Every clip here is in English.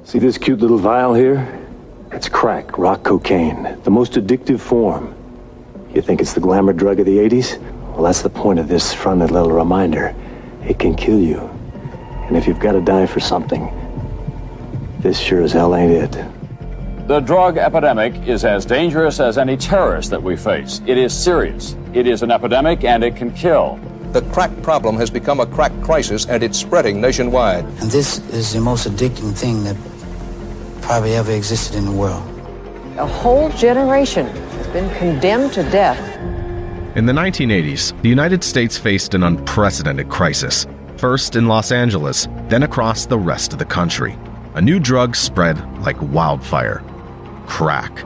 See this cute little vial here? It's crack, rock cocaine, the most addictive form. You think it's the glamour drug of the 80s? Well, that's the point of this friendly little reminder. It can kill you. And if you've got to die for something, this sure as hell ain't it. The drug epidemic is as dangerous as any terrorist that we face. It is serious. It is an epidemic, and it can kill. The crack problem has become a crack crisis, and it's spreading nationwide. And this is the most addicting thing that probably ever existed in the world. A whole generation has been condemned to death. In the 1980s, the United States faced an unprecedented crisis. First in Los Angeles, then across the rest of the country. A new drug spread like wildfire. Crack.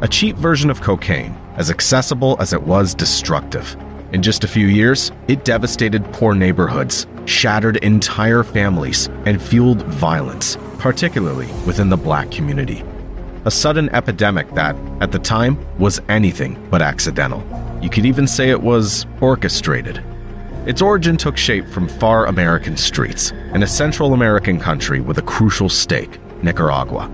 A cheap version of cocaine, as accessible as it was destructive. In just a few years, it devastated poor neighborhoods, shattered entire families, and fueled violence, particularly within the black community. A sudden epidemic that, at the time, was anything but accidental. You could even say it was orchestrated. Its origin took shape from far American streets, in a Central American country with a crucial stake, Nicaragua.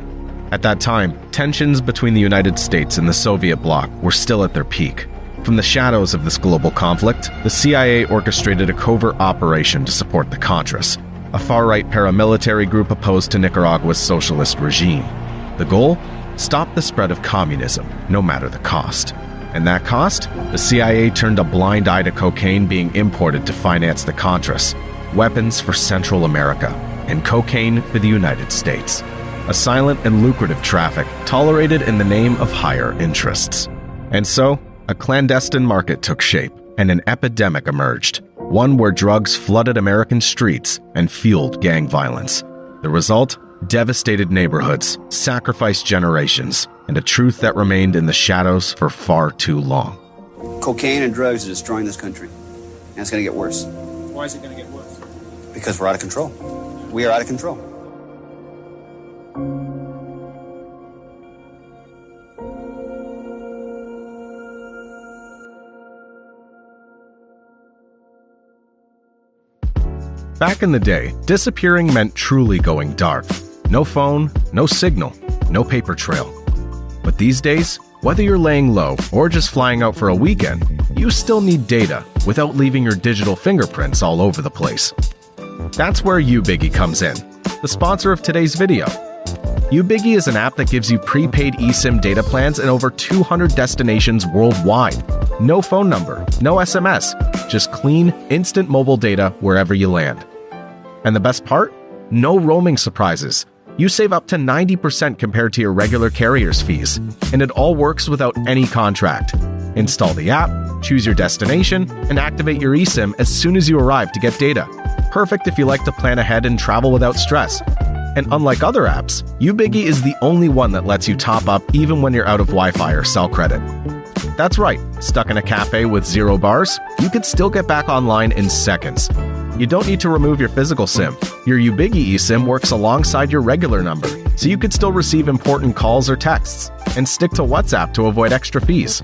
At that time, tensions between the United States and the Soviet bloc were still at their peak. From the shadows of this global conflict, the CIA orchestrated a covert operation to support the Contras, a far-right paramilitary group opposed to Nicaragua's socialist regime. The goal? Stop the spread of communism, no matter the cost. And that cost? The CIA turned a blind eye to cocaine being imported to finance the Contras, weapons for Central America, and cocaine for the United States. A silent and lucrative traffic tolerated in the name of higher interests. And so, a clandestine market took shape, and an epidemic emerged, one where drugs flooded American streets and fueled gang violence. The result? Devastated neighborhoods, sacrificed generations, and a truth that remained in the shadows for far too long. Cocaine and drugs are destroying this country, and it's going to get worse. Why is it going to get worse? Because we're out of control. We are out of control. Back in the day, disappearing meant truly going dark. No phone, no signal, no paper trail. But these days, whether you're laying low or just flying out for a weekend, you still need data without leaving your digital fingerprints all over the place. That's where UBiggy comes in, the sponsor of today's video. UBiggy is an app that gives you prepaid eSIM data plans in over 200 destinations worldwide. No phone number, no SMS, just clean, instant mobile data wherever you land. And the best part? No roaming surprises. You save up to 90% compared to your regular carrier's fees, and it all works without any contract. Install the app, choose your destination, and activate your eSIM as soon as you arrive to get data. Perfect if you like to plan ahead and travel without stress. And unlike other apps, UBiggy is the only one that lets you top up even when you're out of Wi-Fi or cell credit. That's right, stuck in a cafe with 0 bars? You could still get back online in seconds. You don't need to remove your physical SIM. Your UBiggy eSIM works alongside your regular number, so you could still receive important calls or texts, and stick to WhatsApp to avoid extra fees.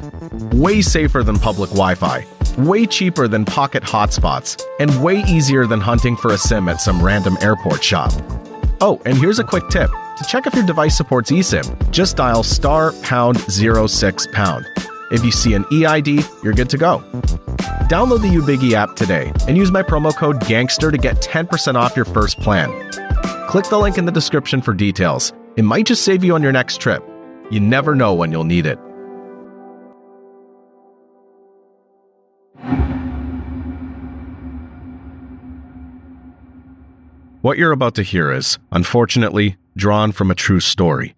Way safer than public Wi-Fi, way cheaper than pocket hotspots, and way easier than hunting for a SIM at some random airport shop. Oh, and here's a quick tip. To check if your device supports eSIM, just dial *#06#. If you see an EID, you're good to go. Download the UBiggy app today and use my promo code GANGSTER to get 10% off your first plan. Click the link in the description for details. It might just save you on your next trip. You never know when you'll need it. What you're about to hear is, unfortunately, drawn from a true story.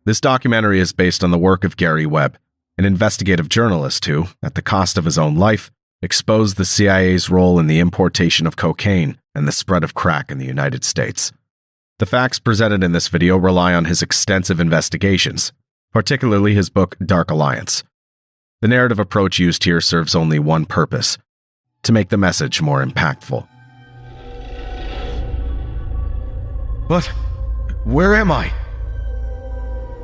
This documentary is based on the work of Gary Webb, an investigative journalist who, at the cost of his own life, exposed the CIA's role in the importation of cocaine and the spread of crack in the United States. The facts presented in this video rely on his extensive investigations, particularly his book Dark Alliance. The narrative approach used here serves only one purpose: to make the message more impactful. But where am I?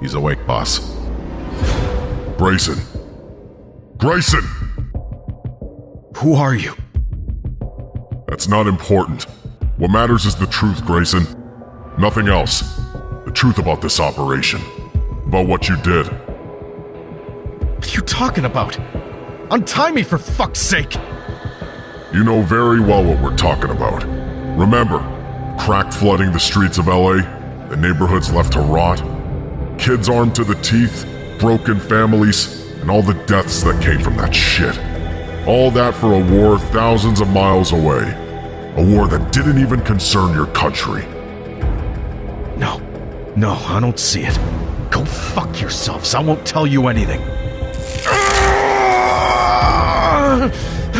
He's awake, boss. Grayson! Grayson! Who are you? That's not important. What matters is the truth, Grayson. Nothing else. The truth about this operation. About what you did. What are you talking about? Untie me, for fuck's sake! You know very well what we're talking about. Remember, crack flooding the streets of LA, the neighborhoods left to rot, kids armed to the teeth, broken families, and all the deaths that came from that shit. All that for a war thousands of miles away. A war that didn't even concern your country. No, I don't see it. Go fuck yourselves, I won't tell you anything.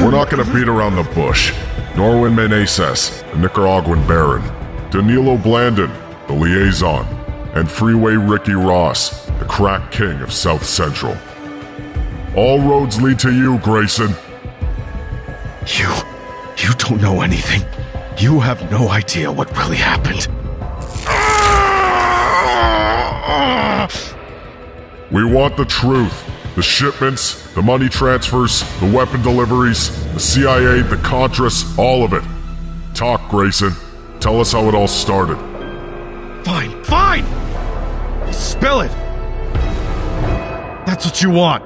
We're not gonna beat around the bush. Norwin Meneses, the Nicaraguan Baron, Danilo Blandon, the Liaison, and Freeway Ricky Ross, the crack king of South Central. All roads lead to you, Grayson. You don't know anything. You have no idea what really happened. We want the truth. The shipments, the money transfers, the weapon deliveries, the CIA, the Contras, all of it. Talk, Grayson. Tell us how it all started. Fine! Spill it! That's what you want.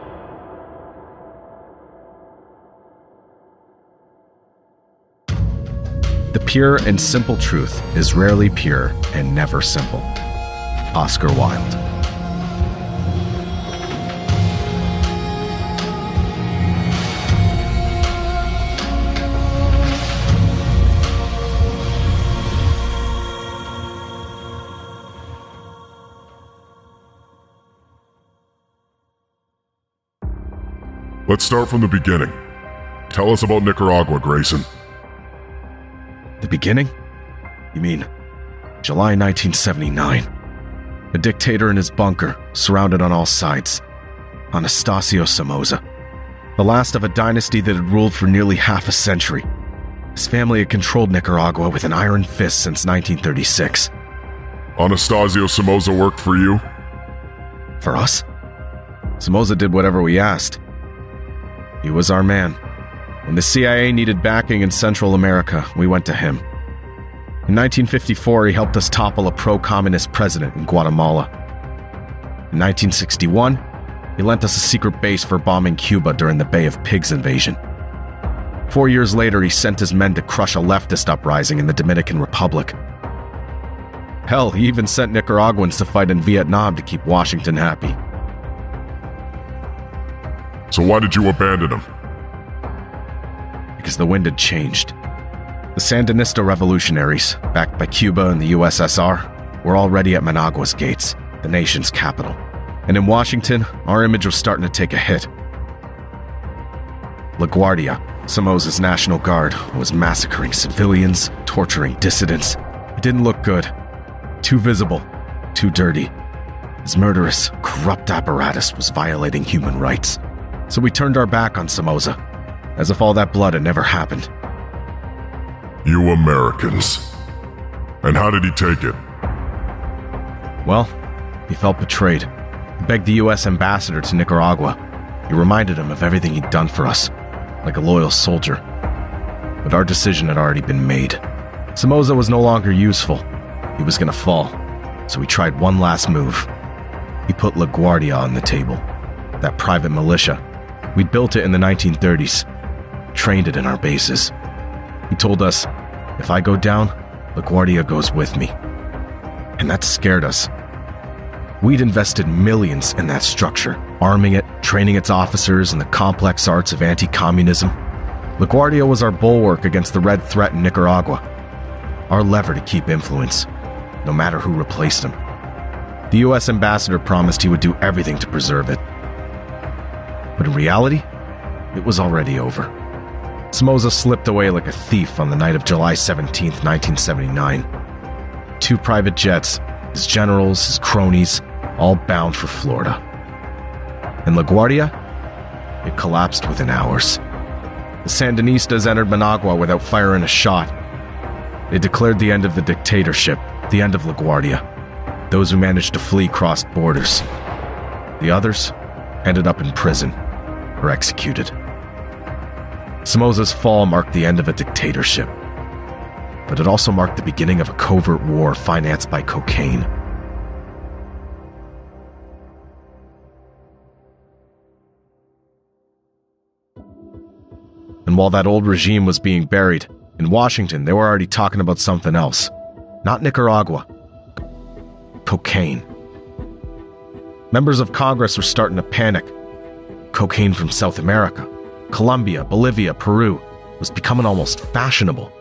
The pure and simple truth is rarely pure and never simple. Oscar Wilde. Let's start from the beginning. Tell us about Nicaragua, Grayson. The beginning? You mean July 1979? A dictator in his bunker, surrounded on all sides. Anastasio Somoza. The last of a dynasty that had ruled for nearly half a century. His family had controlled Nicaragua with an iron fist since 1936. Anastasio Somoza worked for you? For us? Somoza did whatever we asked. He was our man. When the CIA needed backing in Central America, we went to him. In 1954, he helped us topple a pro-communist president in Guatemala. In 1961, he lent us a secret base for bombing Cuba during the Bay of Pigs invasion. 4 years later, he sent his men to crush a leftist uprising in the Dominican Republic. Hell, he even sent Nicaraguans to fight in Vietnam to keep Washington happy. So why did you abandon him? Because the wind had changed. The Sandinista revolutionaries, backed by Cuba and the USSR, were already at Managua's gates, the nation's capital. And in Washington, our image was starting to take a hit. La Guardia, Somoza's National Guard, was massacring civilians, torturing dissidents. It didn't look good. Too visible, too dirty. His murderous, corrupt apparatus was violating human rights. So we turned our back on Somoza, as if all that blood had never happened. You Americans. And how did he take it? Well, he felt betrayed. He begged the U.S. ambassador to Nicaragua. He reminded him of everything he'd done for us, like a loyal soldier. But our decision had already been made. Somoza was no longer useful. He was gonna fall, so we tried one last move. He put La Guardia on the table, that private militia. We'd built it in the 1930s, trained it in our bases. He told us, if I go down, La Guardia goes with me. And that scared us. We'd invested millions in that structure, arming it, training its officers in the complex arts of anti-communism. La Guardia was our bulwark against the red threat in Nicaragua, our lever to keep influence, no matter who replaced him. The U.S. ambassador promised he would do everything to preserve it. But in reality, it was already over. Somoza slipped away like a thief on the night of July 17th, 1979. 2 private jets, his generals, his cronies, all bound for Florida. And La Guardia? It collapsed within hours. The Sandinistas entered Managua without firing a shot. They declared the end of the dictatorship, the end of La Guardia. Those who managed to flee crossed borders. The others ended up in prison or executed. Somoza's fall marked the end of a dictatorship, but it also marked the beginning of a covert war financed by cocaine. while that old regime was being buried, in Washington they were already talking about something else. Not Nicaragua. Cocaine. Members of Congress were starting to panic. Cocaine from South America, Colombia, Bolivia, Peru was becoming almost fashionable.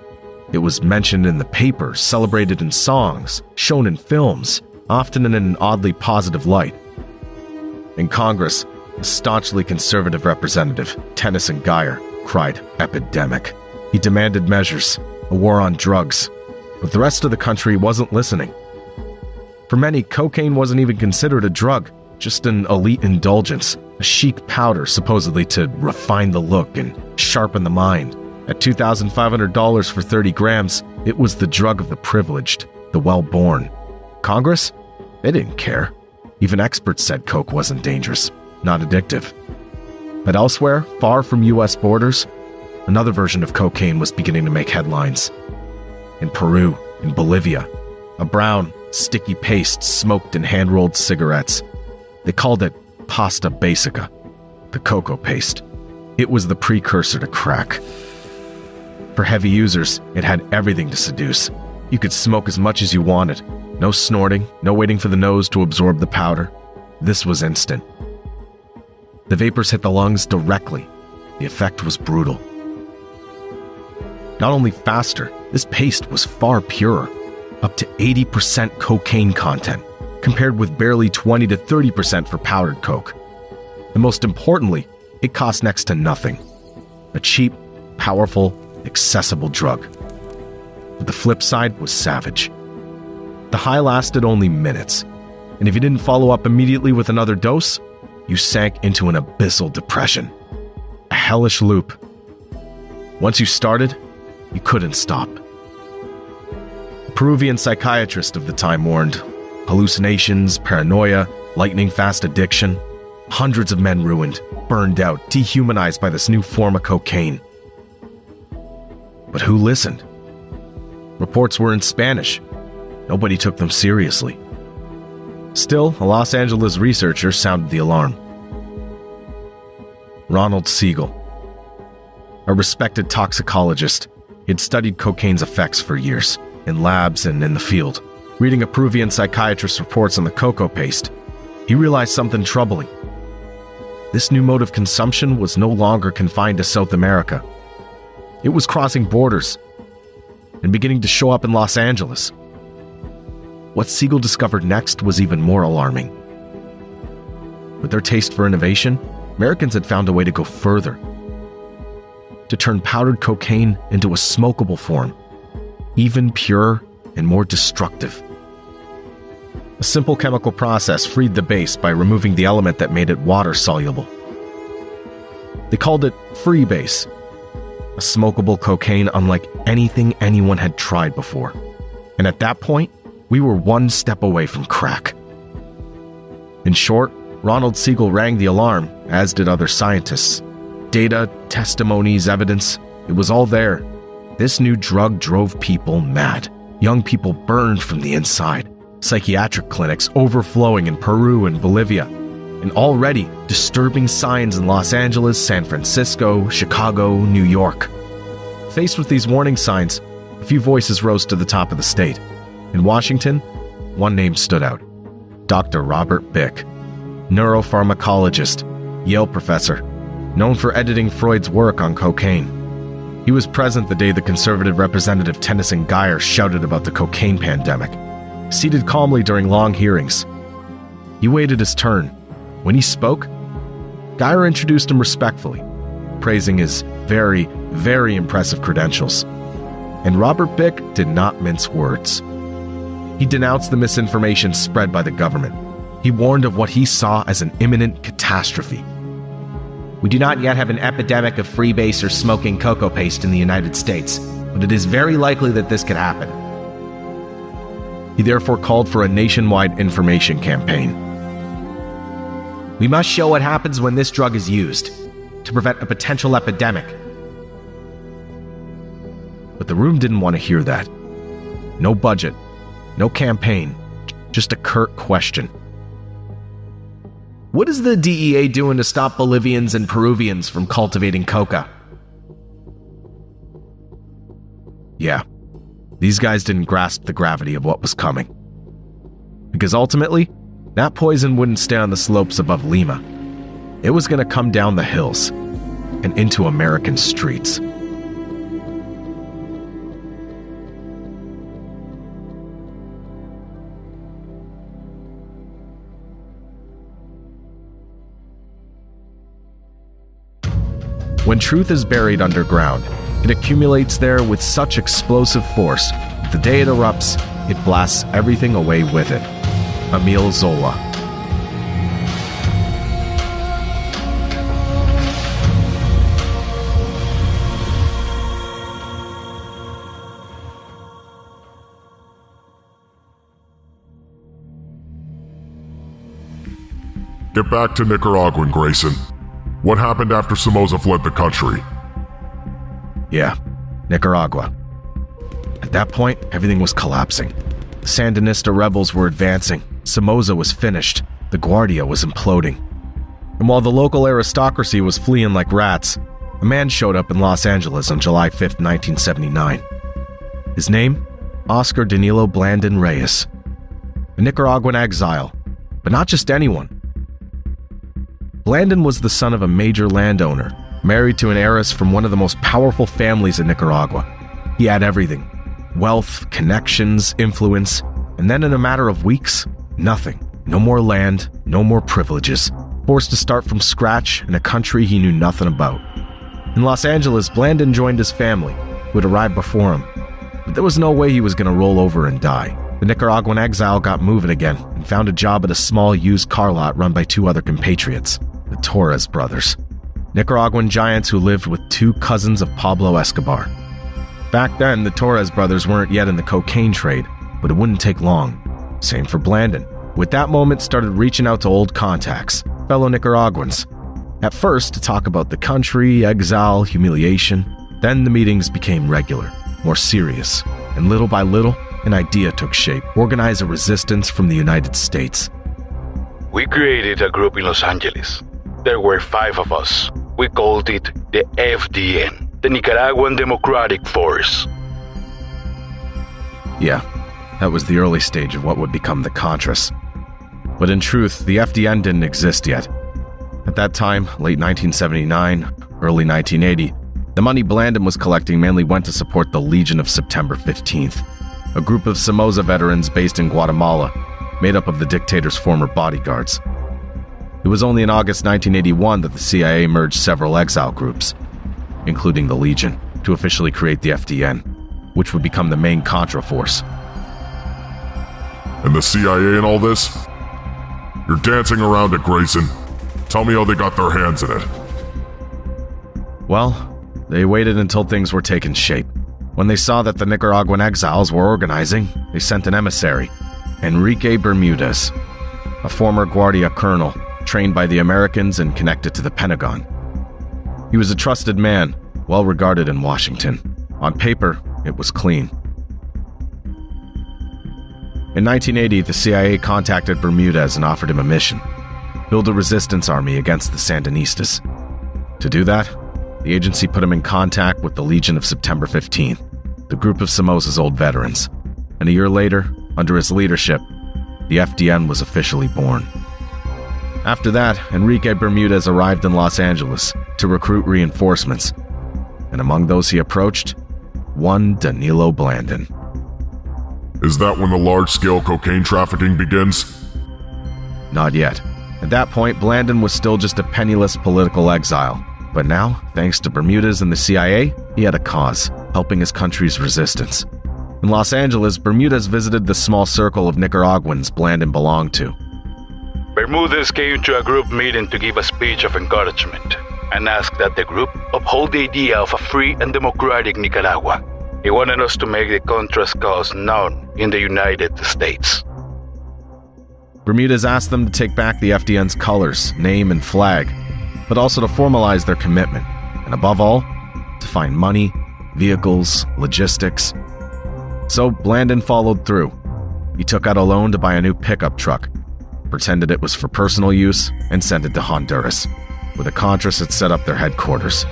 It was mentioned in the papers, celebrated in songs, shown in films, often in an oddly positive light. In Congress, a staunchly conservative representative, Tennyson Geyer, cried epidemic. He demanded measures, a war on drugs, but the rest of the country wasn't listening. For many, cocaine wasn't even considered a drug, just an elite indulgence, a chic powder supposedly to refine the look and sharpen the mind. At $2,500 for 30 grams, it was the drug of the privileged, the well-born. Congress? They didn't care. Even experts said coke wasn't dangerous, not addictive. But elsewhere, far from US borders, another version of cocaine was beginning to make headlines. In Peru, in Bolivia, a brown, sticky paste smoked in hand-rolled cigarettes. They called it pasta basica, the cocoa paste. It was the precursor to crack. For heavy users, it had everything to seduce. You could smoke as much as you wanted. No snorting, no waiting for the nose to absorb the powder. This was instant. The vapors hit the lungs directly. The effect was brutal. Not only faster, this paste was far purer, up to 80% cocaine content, compared with barely 20 to 30% for powdered coke. And most importantly, it cost next to nothing. A cheap, powerful, accessible drug. But the flip side was savage. The high lasted only minutes, and if you didn't follow up immediately with another dose, you sank into an abyssal depression. A hellish loop. Once you started, you couldn't stop. A Peruvian psychiatrist of the time warned, hallucinations, paranoia, lightning-fast addiction, hundreds of men ruined, burned out, dehumanized by this new form of cocaine. But who listened? Reports were in Spanish. Nobody took them seriously. Still, a Los Angeles researcher sounded the alarm. Ronald Siegel, a respected toxicologist, he had studied cocaine's effects for years, in labs and in the field. Reading a Peruvian psychiatrist's reports on the cocoa paste, he realized something troubling. This new mode of consumption was no longer confined to South America. It was crossing borders and beginning to show up in Los Angeles. What Siegel discovered next was even more alarming. With their taste for innovation, Americans had found a way to go further. To turn powdered cocaine into a smokable form, even purer and more destructive. A simple chemical process freed the base by removing the element that made it water-soluble. They called it freebase, a smokable cocaine unlike anything anyone had tried before. And at that point, we were one step away from crack. In short, Ronald Siegel rang the alarm, as did other scientists. Data, testimonies, evidence, it was all there. This new drug drove people mad. Young people burned from the inside. Psychiatric clinics overflowing in Peru and Bolivia. And already disturbing signs in Los Angeles, San Francisco, Chicago, New York. Faced with these warning signs, a few voices rose to the top of the state. In Washington, one name stood out. Dr. Robert Bick, neuropharmacologist, Yale professor, known for editing Freud's work on cocaine. He was present the day the conservative representative Tennyson Geyer shouted about the cocaine pandemic, seated calmly during long hearings. He waited his turn. When he spoke, Geyer introduced him respectfully, praising his very, very impressive credentials. And Robert Bick did not mince words. He denounced the misinformation spread by the government. He warned of what he saw as an imminent catastrophe. We do not yet have an epidemic of freebase or smoking cocoa paste in the United States, but it is very likely that this could happen. He therefore called for a nationwide information campaign. We must show what happens when this drug is used, to prevent a potential epidemic. But the room didn't want to hear that. No budget, no campaign, just a curt question. What is the DEA doing to stop Bolivians and Peruvians from cultivating coca? Yeah, these guys didn't grasp the gravity of what was coming. Because ultimately, that poison wouldn't stay on the slopes above Lima. It was going to come down the hills and into American streets. When truth is buried underground, it accumulates there with such explosive force that the day it erupts, it blasts everything away with it. Emile Zola. Get back to Nicaraguan, Grayson. What happened after Somoza fled the country? Yeah, Nicaragua. At that point, everything was collapsing. The Sandinista rebels were advancing. Somoza was finished. The Guardia was imploding. And while the local aristocracy was fleeing like rats, a man showed up in Los Angeles on July 5th, 1979. His name? Oscar Danilo Blandon Reyes. A Nicaraguan exile, but not just anyone. Blandon was the son of a major landowner, married to an heiress from one of the most powerful families in Nicaragua. He had everything: wealth, connections, influence, and then in a matter of weeks, nothing. No more land, no more privileges. Forced to start from scratch in a country he knew nothing about. In Los Angeles, Blandon joined his family, who had arrived before him. But there was no way he was going to roll over and die. The Nicaraguan exile got moving again and found a job at a small used car lot run by two other compatriots, the Torres brothers, Nicaraguan giants who lived with two cousins of Pablo Escobar. Back then, the Torres brothers weren't yet in the cocaine trade, but it wouldn't take long. Same for Blandon, who at that moment started reaching out to old contacts, fellow Nicaraguans. At first, to talk about the country, exile, humiliation. Then the meetings became regular, more serious, and little by little, an idea took shape: organize a resistance from the United States. We created a group in Los Angeles. There were 5 of us. We called it the FDN, the Nicaraguan Democratic Force. Yeah, that was the early stage of what would become the Contras. But in truth, the FDN didn't exist yet. At that time, late 1979, early 1980, the money Blandon was collecting mainly went to support the Legion of September 15th, a group of Somoza veterans based in Guatemala, made up of the dictator's former bodyguards. It was only in August 1981 that the CIA merged several exile groups, including the Legion, to officially create the FDN, which would become the main Contra force. And the CIA in all this? You're dancing around it, Grayson. Tell me how they got their hands in it. Well, they waited until things were taking shape. When they saw that the Nicaraguan exiles were organizing, they sent an emissary, Enrique Bermudez, a former Guardia colonel, trained by the Americans and connected to the Pentagon. He was a trusted man, well regarded in Washington. On paper, it was clean. In 1980, the CIA contacted Bermudez and offered him a mission: build a resistance army against the Sandinistas. To do that, the agency put him in contact with the Legion of September 15th, the group of Somoza's old veterans. And a year later, under his leadership, the FDN was officially born. After that, Enrique Bermudez arrived in Los Angeles to recruit reinforcements, and among those he approached, one Danilo Blandon. Is that when the large-scale cocaine trafficking begins? Not yet. At that point, Blandon was still just a penniless political exile. But now, thanks to Bermudez and the CIA, he had a cause, helping his country's resistance. In Los Angeles, Bermudez visited the small circle of Nicaraguans Blandon belonged to. Bermudez came to a group meeting to give a speech of encouragement and asked that the group uphold the idea of a free and democratic Nicaragua. He wanted us to make the Contras cause known in the United States. Bermudez asked them to take back the FDN's colors, name, and flag, but also to formalize their commitment, and above all, to find money, vehicles, logistics. So Blandon followed through. He took out a loan to buy a new pickup truck, pretended it was for personal use, and sent it to Honduras, where the Contras had set up their headquarters.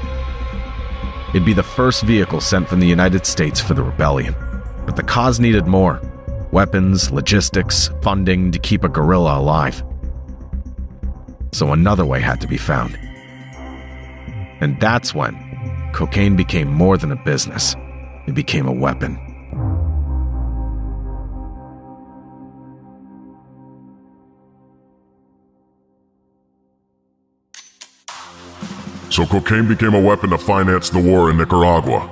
It'd be the first vehicle sent from the United States for the rebellion. But the cause needed more. Weapons, logistics, funding to keep a guerrilla alive. So another way had to be found. And that's when cocaine became more than a business. It became a weapon. So cocaine became a weapon to finance the war in Nicaragua.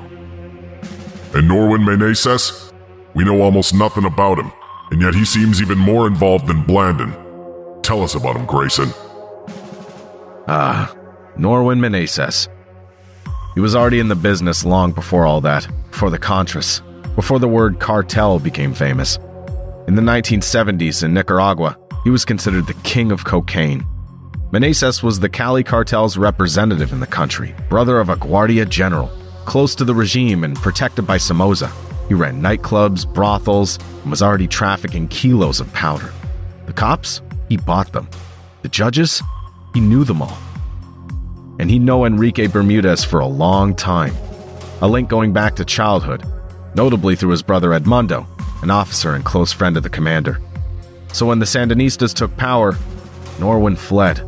And Norwin Meneses? We know almost nothing about him, and yet he seems even more involved than Blandon. Tell us about him, Grayson. Norwin Meneses. He was already in the business long before all that, before the Contras, before the word cartel became famous. In the 1970s in Nicaragua, he was considered the king of cocaine. Meneses was the Cali cartel's representative in the country, brother of a Guardia General, close to the regime and protected by Somoza. He ran nightclubs, brothels, and was already trafficking kilos of powder. The cops? He bought them. The judges? He knew them all. And he'd know Enrique Bermudez for a long time, a link going back to childhood, notably through his brother Edmundo, an officer and close friend of the commander. So when the Sandinistas took power, Norwin fled,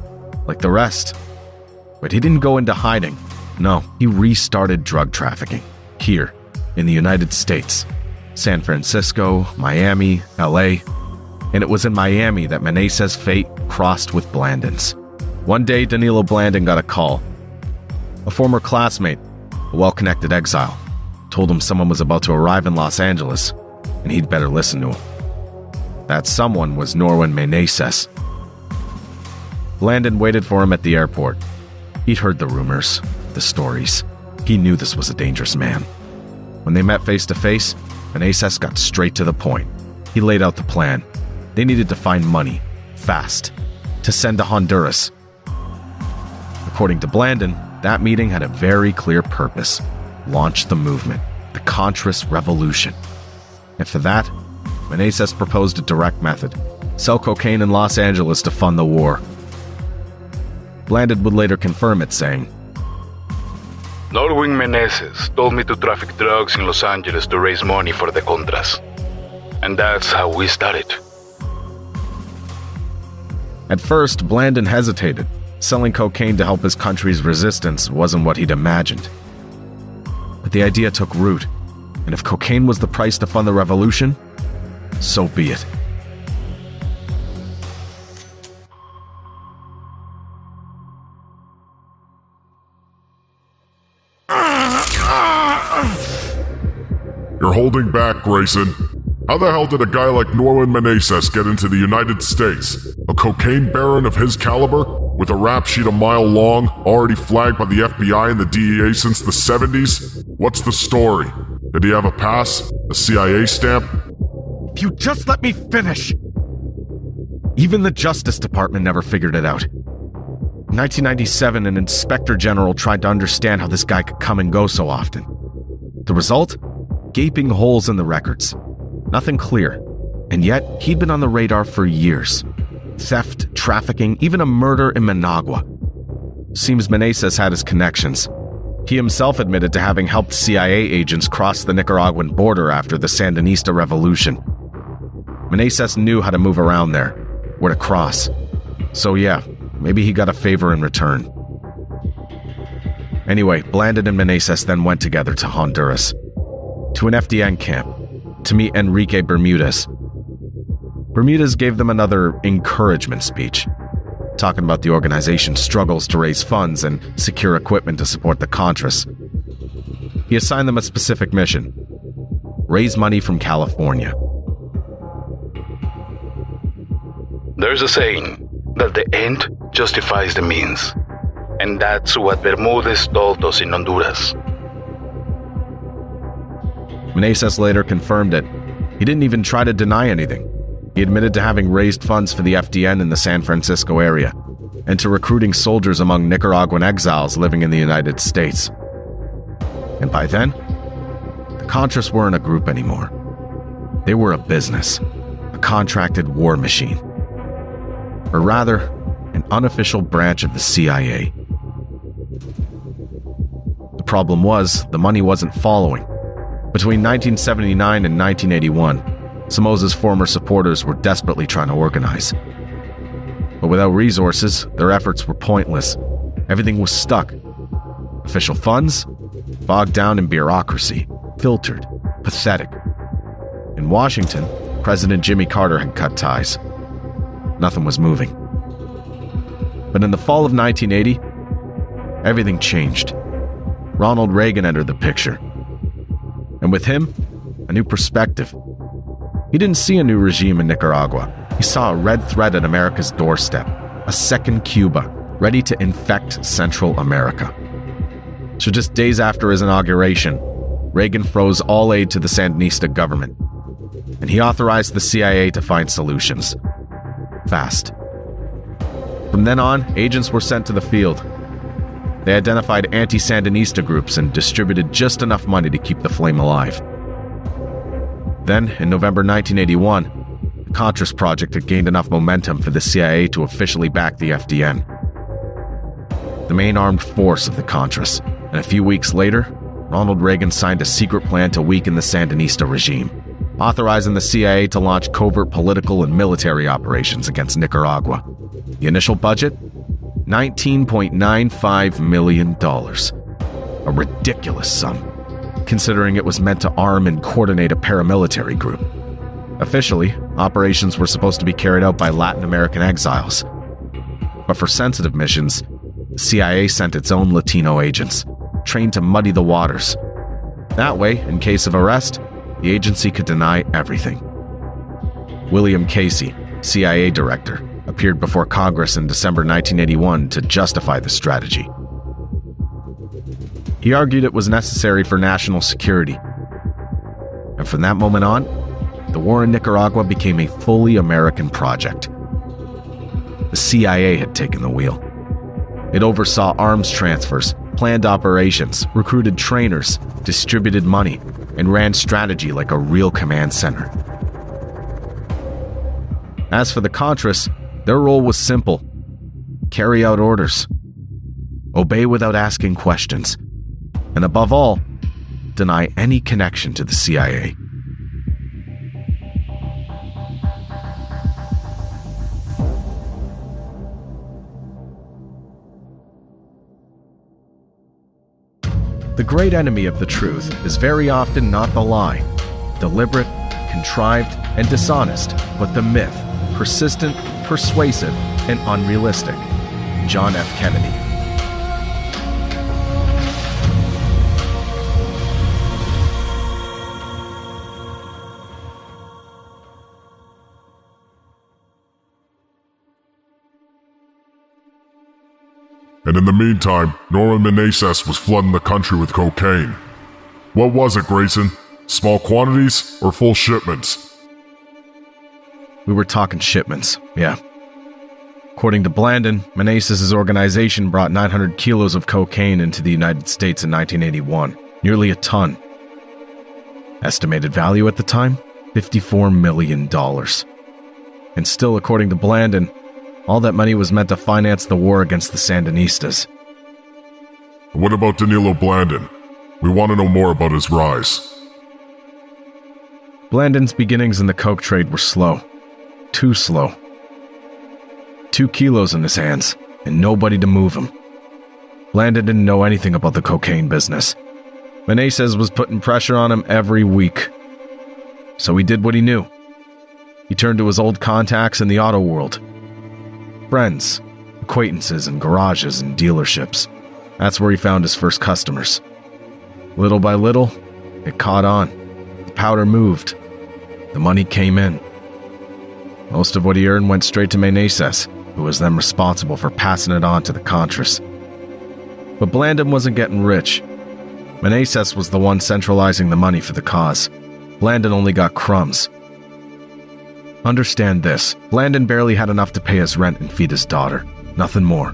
like the rest. But he didn't go into hiding. No, he restarted drug trafficking, here, in the United States. San Francisco, Miami, LA. And it was in Miami that Meneses' fate crossed with Blandon's. One day, Danilo Blandon got a call. A former classmate, a well-connected exile, told him someone was about to arrive in Los Angeles, and he'd better listen to him. That someone was Norwin Meneses. Blandon waited for him at the airport. He'd heard the rumors, the stories. He knew this was a dangerous man. When they met face to face, Meneses got straight to the point. He laid out the plan. They needed to find money, fast, to send to Honduras. According to Blandon, that meeting had a very clear purpose: launch the movement, the Contras revolution. And for that, Meneses proposed a direct method: sell cocaine in Los Angeles to fund the war. Blandon would later confirm it, saying, Norwin Meneses told me to traffic drugs in Los Angeles to raise money for the Contras. And that's how we started. At first, Blandon hesitated. Selling cocaine to help his country's resistance wasn't what he'd imagined. But the idea took root, and if cocaine was the price to fund the revolution, so be it. You're holding back, Grayson. How the hell did a guy like Norwin Meneses get into the United States? A cocaine baron of his caliber? With a rap sheet a mile long, already flagged by the FBI and the DEA since the 70s? What's the story? Did he have a pass? A CIA stamp? If you just let me finish! Even the Justice Department never figured it out. In 1997, an inspector general tried to understand how this guy could come and go so often. The result? Gaping holes in the records. Nothing clear. And yet, he'd been on the radar for years. Theft, trafficking, even a murder in Managua. Seems Meneses had his connections. He himself admitted to having helped CIA agents cross the Nicaraguan border after the Sandinista revolution. Meneses knew how to move around there, where to cross. So yeah, maybe he got a favor in return. Anyway, Blandon and Meneses then went together to Honduras, to an FDN camp, to meet Enrique Bermudez. Bermudez gave them another encouragement speech, talking about the organization's struggles to raise funds and secure equipment to support the Contras. He assigned them a specific mission: raise money from California. There's a saying that the end justifies the means. And that's what Bermudez told us in Honduras. Meneses later confirmed it. He didn't even try to deny anything. He admitted to having raised funds for the FDN in the San Francisco area, and to recruiting soldiers among Nicaraguan exiles living in the United States. And by then, the Contras weren't a group anymore. They were a business, a contracted war machine. Or rather, an unofficial branch of the CIA. The problem was, the money wasn't following. Between 1979 and 1981, Somoza's former supporters were desperately trying to organize. But without resources, their efforts were pointless. Everything was stuck. Official funds? Bogged down in bureaucracy. Filtered. Pathetic. In Washington, President Jimmy Carter had cut ties. Nothing was moving. But in the fall of 1980, everything changed. Ronald Reagan entered the picture. And with him, a new perspective. He didn't see a new regime in Nicaragua. He saw a red thread at America's doorstep, a second Cuba, ready to infect Central America. So just days after his inauguration, Reagan froze all aid to the Sandinista government, and he authorized the CIA to find solutions. Fast. From then on, agents were sent to the field. They identified anti-Sandinista groups and distributed just enough money to keep the flame alive. Then, in November 1981, the Contras project had gained enough momentum for the CIA to officially back the FDN, the main armed force of the Contras, and a few weeks later, Ronald Reagan signed a secret plan to weaken the Sandinista regime, authorizing the CIA to launch covert political and military operations against Nicaragua. The initial budget? $19.95 million. A ridiculous sum, considering it was meant to arm and coordinate a paramilitary group. Officially, operations were supposed to be carried out by Latin American exiles. But for sensitive missions, the CIA sent its own Latino agents, trained to muddy the waters. That way, in case of arrest, the agency could deny everything. William Casey, CIA director, appeared before Congress in December 1981 to justify the strategy. He argued it was necessary for national security. And from that moment on, the war in Nicaragua became a fully American project. The CIA had taken the wheel. It oversaw arms transfers, planned operations, recruited trainers, distributed money, and ran strategy like a real command center. As for the Contras, their role was simple: carry out orders, obey without asking questions, and above all, deny any connection to the CIA. The great enemy of the truth is very often not the lie, deliberate, contrived, and dishonest, but the myth, persistent, persuasive, and unrealistic. John F. Kennedy. And in the meantime, Norman Meneses was flooding the country with cocaine. What was it, Grayson? Small quantities or full shipments? We were talking shipments, yeah. According to Blandon, Meneses' organization brought 900 kilos of cocaine into the United States in 1981, nearly a ton. Estimated value at the time? $54 million. And still, according to Blandon, all that money was meant to finance the war against the Sandinistas. What about Danilo Blandon? We want to know more about his rise. Blandon's beginnings in the coke trade were slow. Too slow. 2 kilos in his hands, and nobody to move him. Blandon didn't know anything about the cocaine business. Meneses was putting pressure on him every week. So he did what he knew. He turned to his old contacts in the auto world. Friends, acquaintances in garages and dealerships. That's where he found his first customers. Little by little, it caught on. The powder moved. The money came in. Most of what he earned went straight to Meneses, who was then responsible for passing it on to the Contras. But Blandon wasn't getting rich. Meneses was the one centralizing the money for the cause. Blandon only got crumbs. Understand this, Blandon barely had enough to pay his rent and feed his daughter. Nothing more.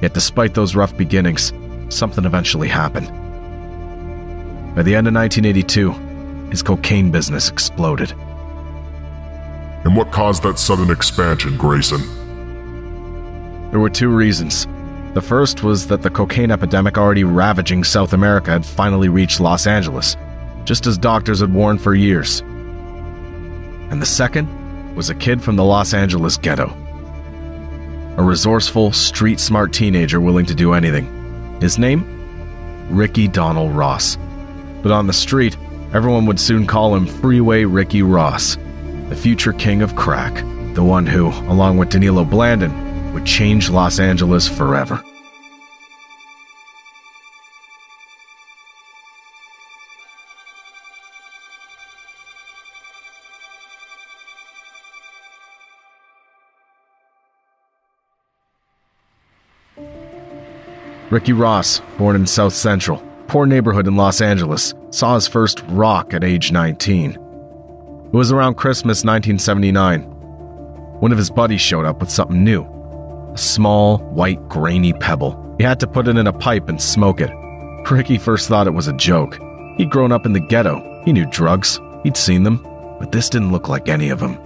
Yet despite those rough beginnings, something eventually happened. By the end of 1982, his cocaine business exploded. And what caused that sudden expansion, Grayson? There were 2 reasons. The first was that the cocaine epidemic already ravaging South America had finally reached Los Angeles, just as doctors had warned for years. And the second was a kid from the Los Angeles ghetto. A resourceful, street-smart teenager willing to do anything. His name? Ricky Donald Ross. But on the street, everyone would soon call him Freeway Ricky Ross, the future king of crack, the one who, along with Danilo Blandon, would change Los Angeles forever. Ricky Ross, born in South Central, poor neighborhood in Los Angeles, saw his first rock at age 19. It was around Christmas 1979. One of his buddies showed up with something new. A small, white, grainy pebble. He had to put it in a pipe and smoke it. Ricky first thought it was a joke. He'd grown up in the ghetto. He knew drugs. He'd seen them. But this didn't look like any of them.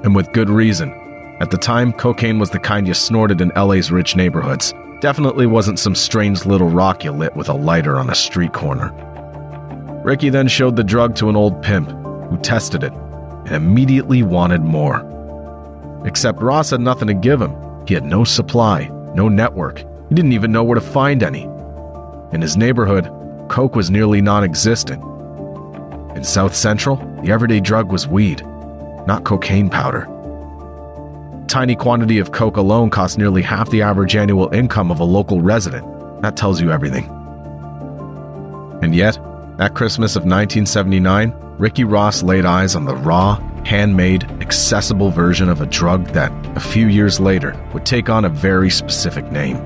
And with good reason. At the time, cocaine was the kind you snorted in LA's rich neighborhoods. Definitely wasn't some strange little rock you lit with a lighter on a street corner. Ricky then showed the drug to an old pimp, who tested it, and immediately wanted more. Except Ross had nothing to give him. He had no supply, no network. He didn't even know where to find any. In his neighborhood, coke was nearly non-existent. In South Central, the everyday drug was weed, not cocaine powder. A tiny quantity of coke alone cost nearly half the average annual income of a local resident. That tells you everything. And yet, that Christmas of 1979, Ricky Ross laid eyes on the raw, handmade, accessible version of a drug that, a few years later, would take on a very specific name.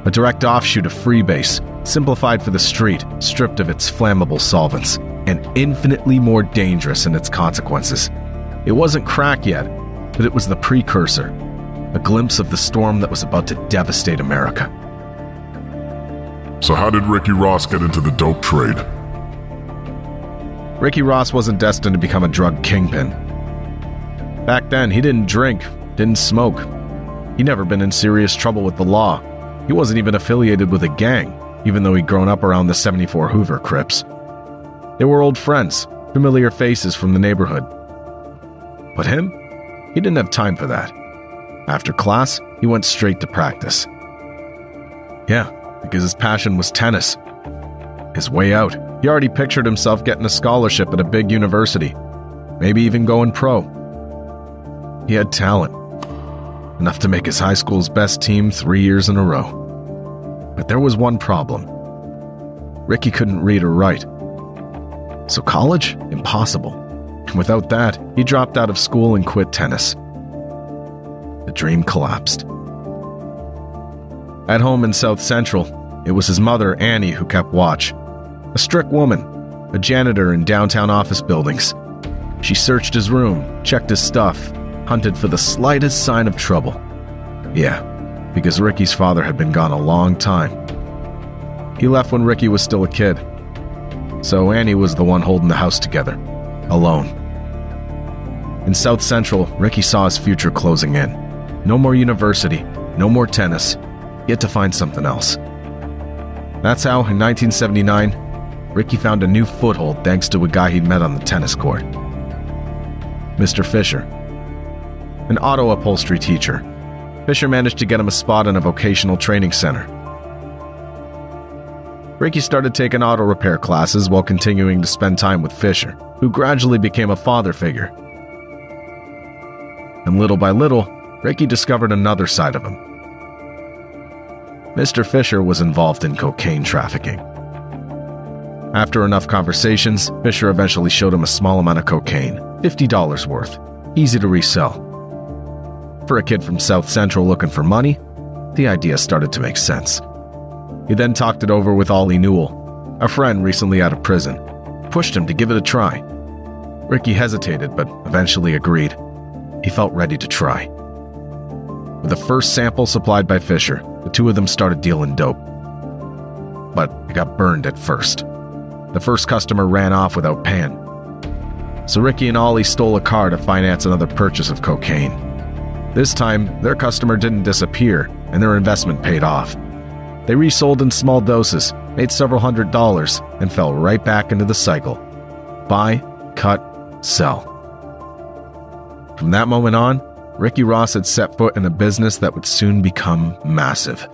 A direct offshoot of freebase, simplified for the street, stripped of its flammable solvents, and infinitely more dangerous in its consequences. It wasn't crack yet, but it was the precursor, a glimpse of the storm that was about to devastate America. So how did Ricky Ross get into the dope trade? Ricky Ross wasn't destined to become a drug kingpin. Back then, he didn't drink, didn't smoke. He'd never been in serious trouble with the law. He wasn't even affiliated with a gang, even though he'd grown up around the 74 Hoover Crips. They were old friends, familiar faces from the neighborhood. But him? He didn't have time for that. After class, he went straight to practice. Yeah, because his passion was tennis. His way out. He already pictured himself getting a scholarship at a big university, maybe even going pro. He had talent, enough to make his high school's best team 3 years in a row. But there was one problem. Ricky couldn't read or write. So college? Impossible. Without that, he dropped out of school and quit tennis. The dream collapsed. At home in South Central, it was his mother, Annie, who kept watch. A strict woman, a janitor in downtown office buildings. She searched his room, checked his stuff, hunted for the slightest sign of trouble. Yeah, because Ricky's father had been gone a long time. He left when Ricky was still a kid. So Annie was the one holding the house together, alone. In South Central, Ricky saw his future closing in. No more university, no more tennis. He had to find something else. That's how, in 1979, Ricky found a new foothold thanks to a guy he'd met on the tennis court. Mr. Fisher. An auto upholstery teacher. Fisher managed to get him a spot in a vocational training center. Ricky started taking auto repair classes while continuing to spend time with Fisher, who gradually became a father figure. And little by little, Ricky discovered another side of him. Mr. Fisher was involved in cocaine trafficking. After enough conversations, Fisher eventually showed him a small amount of cocaine, $50 worth, easy to resell. For a kid from South Central looking for money, the idea started to make sense. He then talked it over with Ollie Newell, a friend recently out of prison, pushed him to give it a try. Ricky hesitated, but eventually agreed. He felt ready to try. With the first sample supplied by Fisher, the two of them started dealing dope. But it got burned at first. The first customer ran off without paying. So Ricky and Ollie stole a car to finance another purchase of cocaine. This time, their customer didn't disappear, and their investment paid off. They resold in small doses, made several $100s, and fell right back into the cycle. Buy, cut, sell. From that moment on, Ricky Ross had set foot in a business that would soon become massive.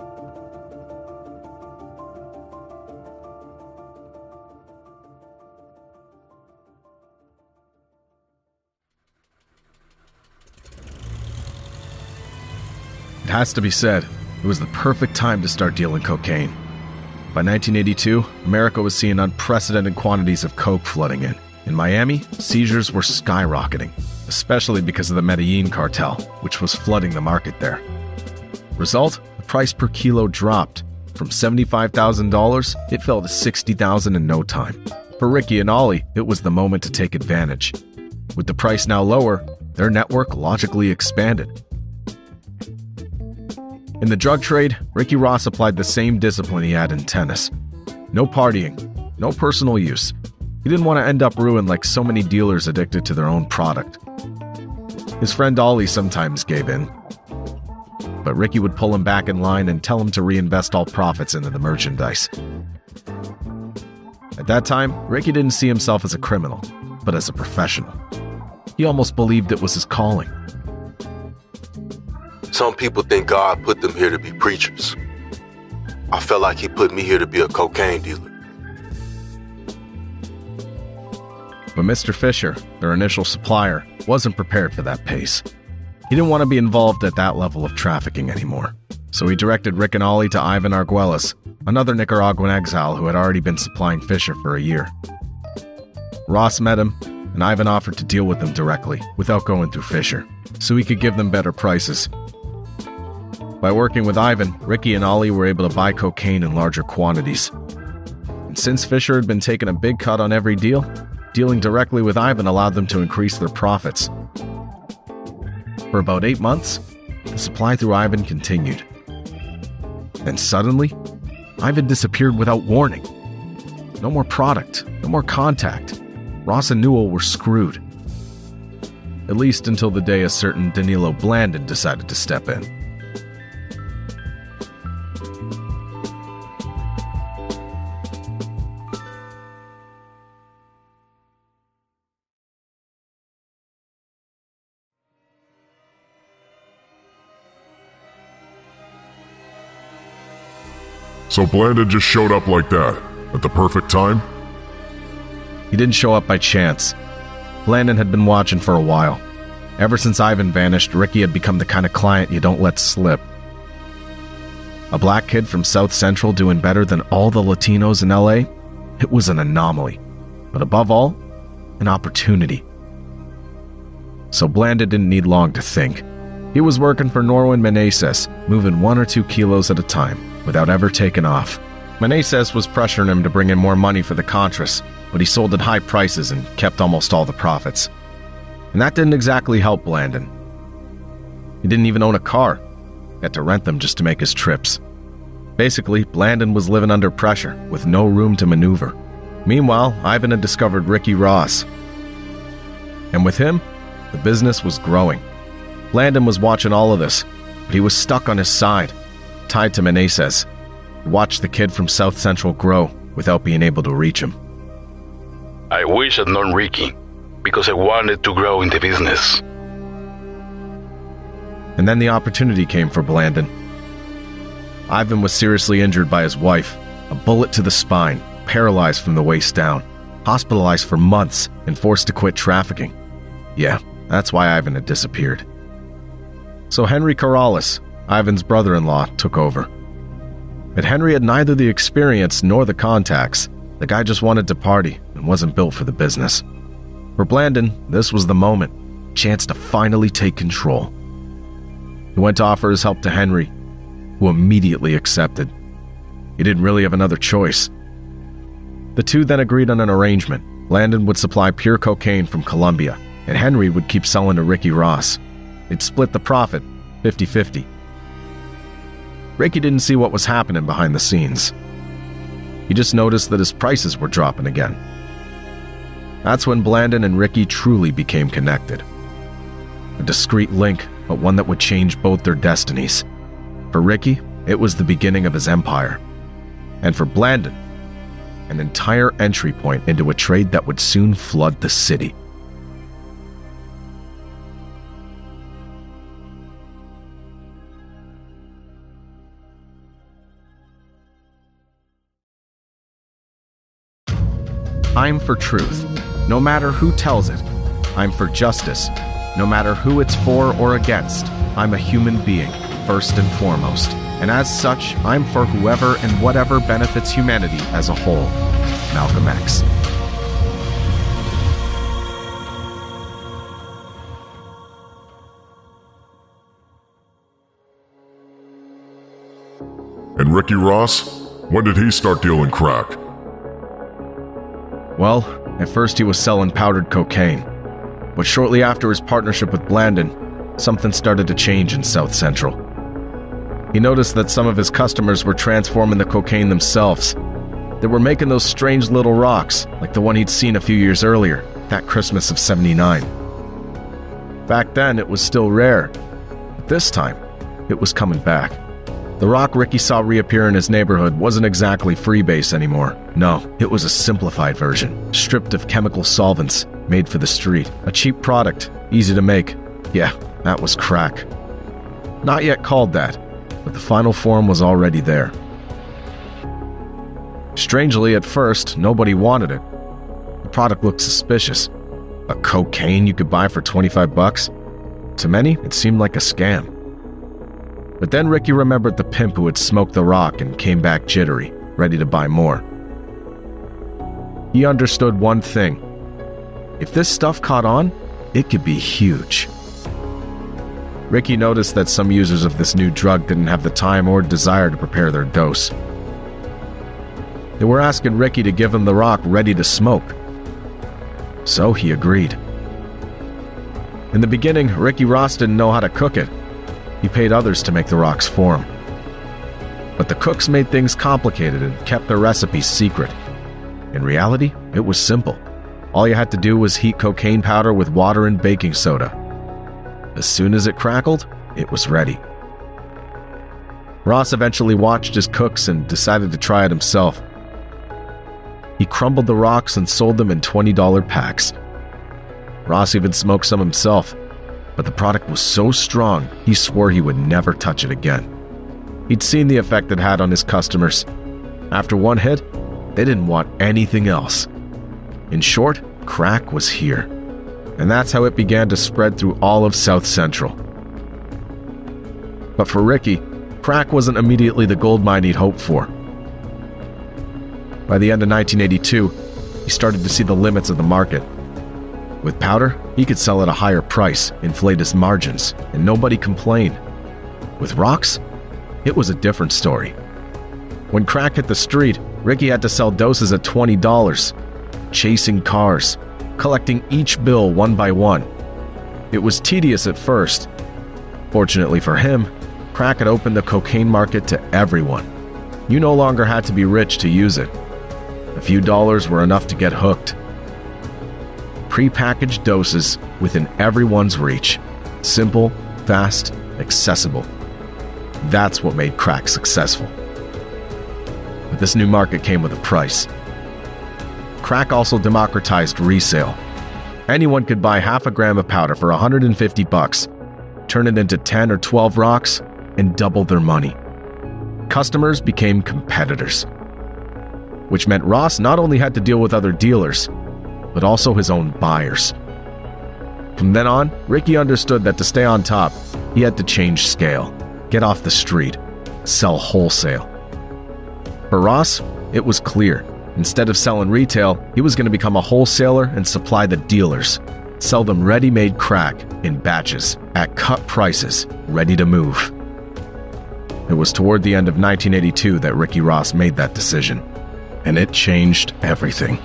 It has to be said, it was the perfect time to start dealing cocaine. By 1982, America was seeing unprecedented quantities of coke flooding in. In Miami, seizures were skyrocketing, especially because of the Medellin cartel, which was flooding the market there. Result, the price per kilo dropped. From $75,000, it fell to $60,000 in no time. For Ricky and Ollie, it was the moment to take advantage. With the price now lower, their network logically expanded. In the drug trade, Ricky Ross applied the same discipline he had in tennis. No partying, no personal use. He didn't want to end up ruined like so many dealers addicted to their own product. His friend Ollie sometimes gave in, but Ricky would pull him back in line and tell him to reinvest all profits into the merchandise. At that time, Ricky didn't see himself as a criminal, but as a professional. He almost believed it was his calling. Some people think God put them here to be preachers. I felt like he put me here to be a cocaine dealer. But Mr. Fisher, their initial supplier, wasn't prepared for that pace. He didn't want to be involved at that level of trafficking anymore. So he directed Rick and Ollie to Ivan Arguelles, another Nicaraguan exile who had already been supplying Fisher for a year. Ross met him, and Ivan offered to deal with them directly, without going through Fisher, so he could give them better prices. By working with Ivan, Ricky and Ollie were able to buy cocaine in larger quantities. And since Fisher had been taking a big cut on every deal, dealing directly with Ivan allowed them to increase their profits. For about 8 months, the supply through Ivan continued. Then suddenly, Ivan disappeared without warning. No more product, no more contact. Ross and Newell were screwed. At least until the day a certain Danilo Blandon decided to step in. So Blandon just showed up like that, at the perfect time? He didn't show up by chance. Blandon had been watching for a while. Ever since Ivan vanished, Ricky had become the kind of client you don't let slip. A black kid from South Central doing better than all the Latinos in LA? It was an anomaly. But above all, an opportunity. So Blandon didn't need long to think. He was working for Norwin Meneses, moving 1 or 2 kilos at a time, without ever taking off. Meneses was pressuring him to bring in more money for the Contras, but he sold at high prices and kept almost all the profits. And that didn't exactly help Blandon. He didn't even own a car. Had to rent them just to make his trips. Basically, Blandon was living under pressure, with no room to maneuver. Meanwhile, Ivan had discovered Ricky Ross. And with him, the business was growing. Blandon was watching all of this, but he was stuck on his side, tied to Meneses. He watched the kid from South Central grow without being able to reach him. I wish I'd known Ricky, because I wanted to grow in the business. And then the opportunity came for Blandon. Ivan was seriously injured by his wife, a bullet to the spine, paralyzed from the waist down, hospitalized for months, and forced to quit trafficking. Yeah, that's why Ivan had disappeared. So Henry Corrales, Ivan's brother-in-law, took over. But Henry had neither the experience nor the contacts. The guy just wanted to party and wasn't built for the business. For Blandon, this was the moment, chance to finally take control. He went to offer his help to Henry, who immediately accepted. He didn't really have another choice. The two then agreed on an arrangement. Blandon would supply pure cocaine from Colombia, and Henry would keep selling to Ricky Ross. They'd split the profit, 50-50. Ricky didn't see what was happening behind the scenes. He just noticed that his prices were dropping again. That's when Blandon and Ricky truly became connected. A discreet link but one that would change both their destinies. For Ricky, it was the beginning of his empire. And for Blandon, an entire entry point into a trade that would soon flood the city. I'm for truth, no matter who tells it. I'm for justice, no matter who it's for or against. I'm a human being, first and foremost. And as such, I'm for whoever and whatever benefits humanity as a whole. Malcolm X. And Ricky Ross? When did he start dealing crack? Well, at first he was selling powdered cocaine. But shortly after his partnership with Blandon, something started to change in South Central. He noticed that some of his customers were transforming the cocaine themselves. They were making those strange little rocks, like the one he'd seen a few years earlier, that Christmas of '79. Back then, it was still rare. But this time, it was coming back. The rock Ricky saw reappear in his neighborhood wasn't exactly freebase anymore. No, it was a simplified version, stripped of chemical solvents, made for the street. A cheap product, easy to make. Yeah, that was crack. Not yet called that, but the final form was already there. Strangely, at first, nobody wanted it. The product looked suspicious. A cocaine you could buy for $25? To many, it seemed like a scam. But then Ricky remembered the pimp who had smoked the rock and came back jittery, ready to buy more. He understood one thing. If this stuff caught on, it could be huge. Ricky noticed that some users of this new drug didn't have the time or desire to prepare their dose. They were asking Ricky to give them the rock ready to smoke. So he agreed. In the beginning, Ricky Ross didn't know how to cook it. He paid others to make the rocks for him. But the cooks made things complicated and kept their recipes secret. In reality, it was simple. All you had to do was heat cocaine powder with water and baking soda. As soon as it crackled, it was ready. Ross eventually watched his cooks and decided to try it himself. He crumbled the rocks and sold them in $20 packs. Ross even smoked some himself, but the product was so strong, he swore he would never touch it again. He'd seen the effect it had on his customers. After one hit, they didn't want anything else. In short, crack was here. And that's how it began to spread through all of South Central. But for Ricky, crack wasn't immediately the goldmine he'd hoped for. By the end of 1982, he started to see the limits of the market. With powder, he could sell at a higher price, inflate his margins, and nobody complained. With rocks, it was a different story. When crack hit the street, Ricky had to sell doses at $20, chasing cars, collecting each bill one by one. It was tedious at first. Fortunately for him, crack had opened the cocaine market to everyone. You no longer had to be rich to use it. A few dollars were enough to get hooked. Pre-packaged doses within everyone's reach. Simple, fast, accessible. That's what made crack successful. But this new market came with a price. Crack also democratized resale. Anyone could buy half a gram of powder for $150, turn it into 10 or 12 rocks, and double their money. Customers became competitors, which meant Ross not only had to deal with other dealers, but also his own buyers. From then on, Ricky understood that to stay on top, he had to change scale, get off the street, sell wholesale. For Ross, it was clear. Instead of selling retail, he was going to become a wholesaler and supply the dealers, sell them ready-made crack in batches at cut prices, ready to move. It was toward the end of 1982 that Ricky Ross made that decision, and it changed everything.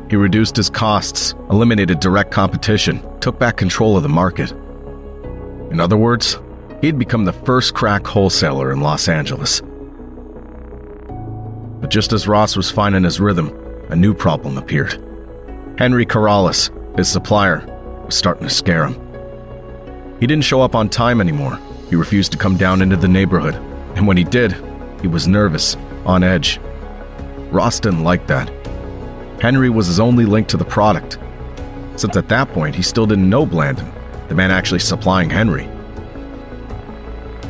He reduced his costs, eliminated direct competition, took back control of the market. In other words, he'd become the first crack wholesaler in Los Angeles. But just as Ross was finding his rhythm, a new problem appeared. Henry Corrales, his supplier, was starting to scare him. He didn't show up on time anymore. He refused to come down into the neighborhood. And when he did, he was nervous, on edge. Ross didn't like that. Henry was his only link to the product, since at that point he still didn't know Blandon, the man actually supplying Henry.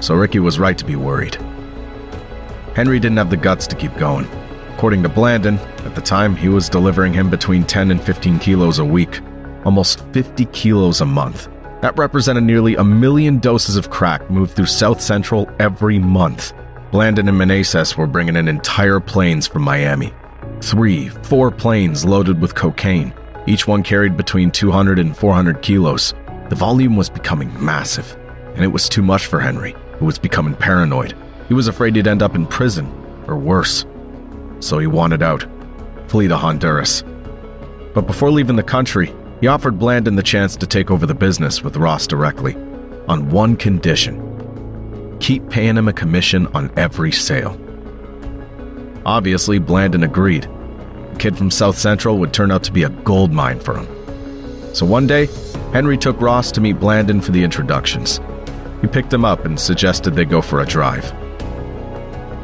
So Ricky was right to be worried. Henry didn't have the guts to keep going. According to Blandon, at the time he was delivering him between 10 and 15 kilos a week, almost 50 kilos a month. That represented nearly 1 million doses of crack moved through South Central every month. Blandon and Meneses were bringing in entire planes from Miami. 3-4 planes loaded with cocaine. Each one carried between 200 and 400 kilos. The volume was becoming massive, and it was too much for Henry, who was becoming paranoid. He was afraid he'd end up in prison, or worse. So he wanted out, flee to Honduras. But before leaving the country, he offered Blandon the chance to take over the business with Ross directly, on one condition: keep paying him a commission on every sale. Obviously, Blandon agreed. The kid from South Central would turn out to be a gold mine for him. So one day, Henry took Ross to meet Blandon for the introductions. He picked him up and suggested they go for a drive.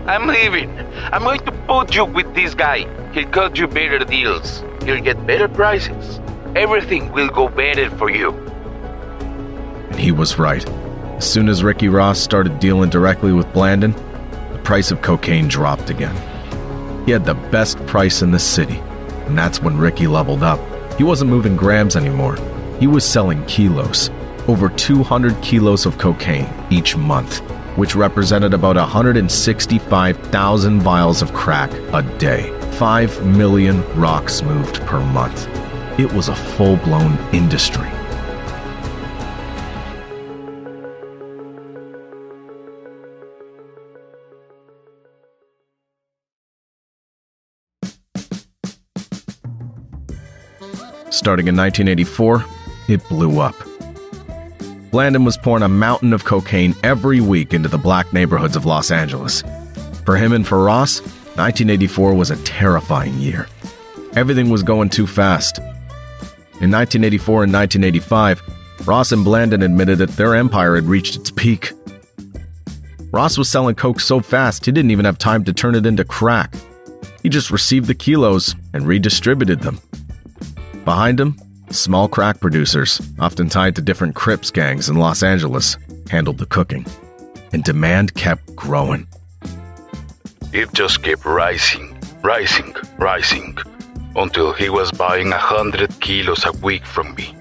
I'm leaving. I'm going to put you with this guy. He'll cut you better deals. You'll get better prices. Everything will go better for you. And he was right. As soon as Ricky Ross started dealing directly with Blandon, the price of cocaine dropped again. He had the best price in the city, and that's when Ricky leveled up. He wasn't moving grams anymore. He was selling kilos. Over 200 kilos of cocaine each month, which represented about 165,000 vials of crack a day. 5 million rocks moved per month. It was a full-blown industry. Starting in 1984, it blew up. Blandon was pouring a mountain of cocaine every week into the black neighborhoods of Los Angeles. For him and for Ross, 1984 was a terrifying year. Everything was going too fast. In 1984 and 1985, Ross and Blandon admitted that their empire had reached its peak. Ross was selling coke so fast he didn't even have time to turn it into crack. He just received the kilos and redistributed them. Behind him, small crack producers, often tied to different Crips gangs in Los Angeles, handled the cooking. And demand kept growing. It just kept rising, until he was buying 100 kilos a week from me.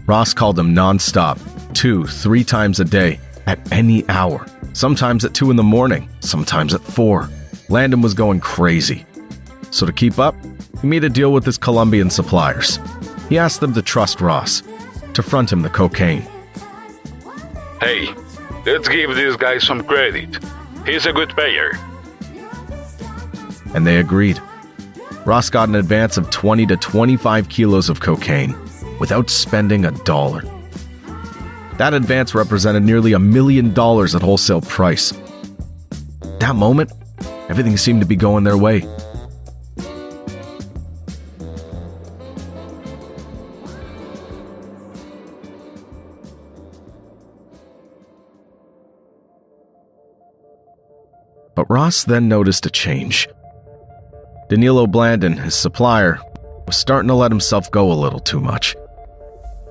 Ross called him non-stop, 2-3 times a day, at any hour. Sometimes at 2 in the morning, sometimes at 4. Blandon was going crazy. So to keep up, he made a deal with his Colombian suppliers. He asked them to trust Ross, to front him the cocaine. Hey, let's give this guy some credit. He's a good payer. And they agreed. Ross got an advance of 20 to 25 kilos of cocaine without spending $1. That advance represented nearly $1 million at wholesale price. At that moment, everything seemed to be going their way. But Ross then noticed a change. Danilo Blandon, his supplier, was starting to let himself go a little too much.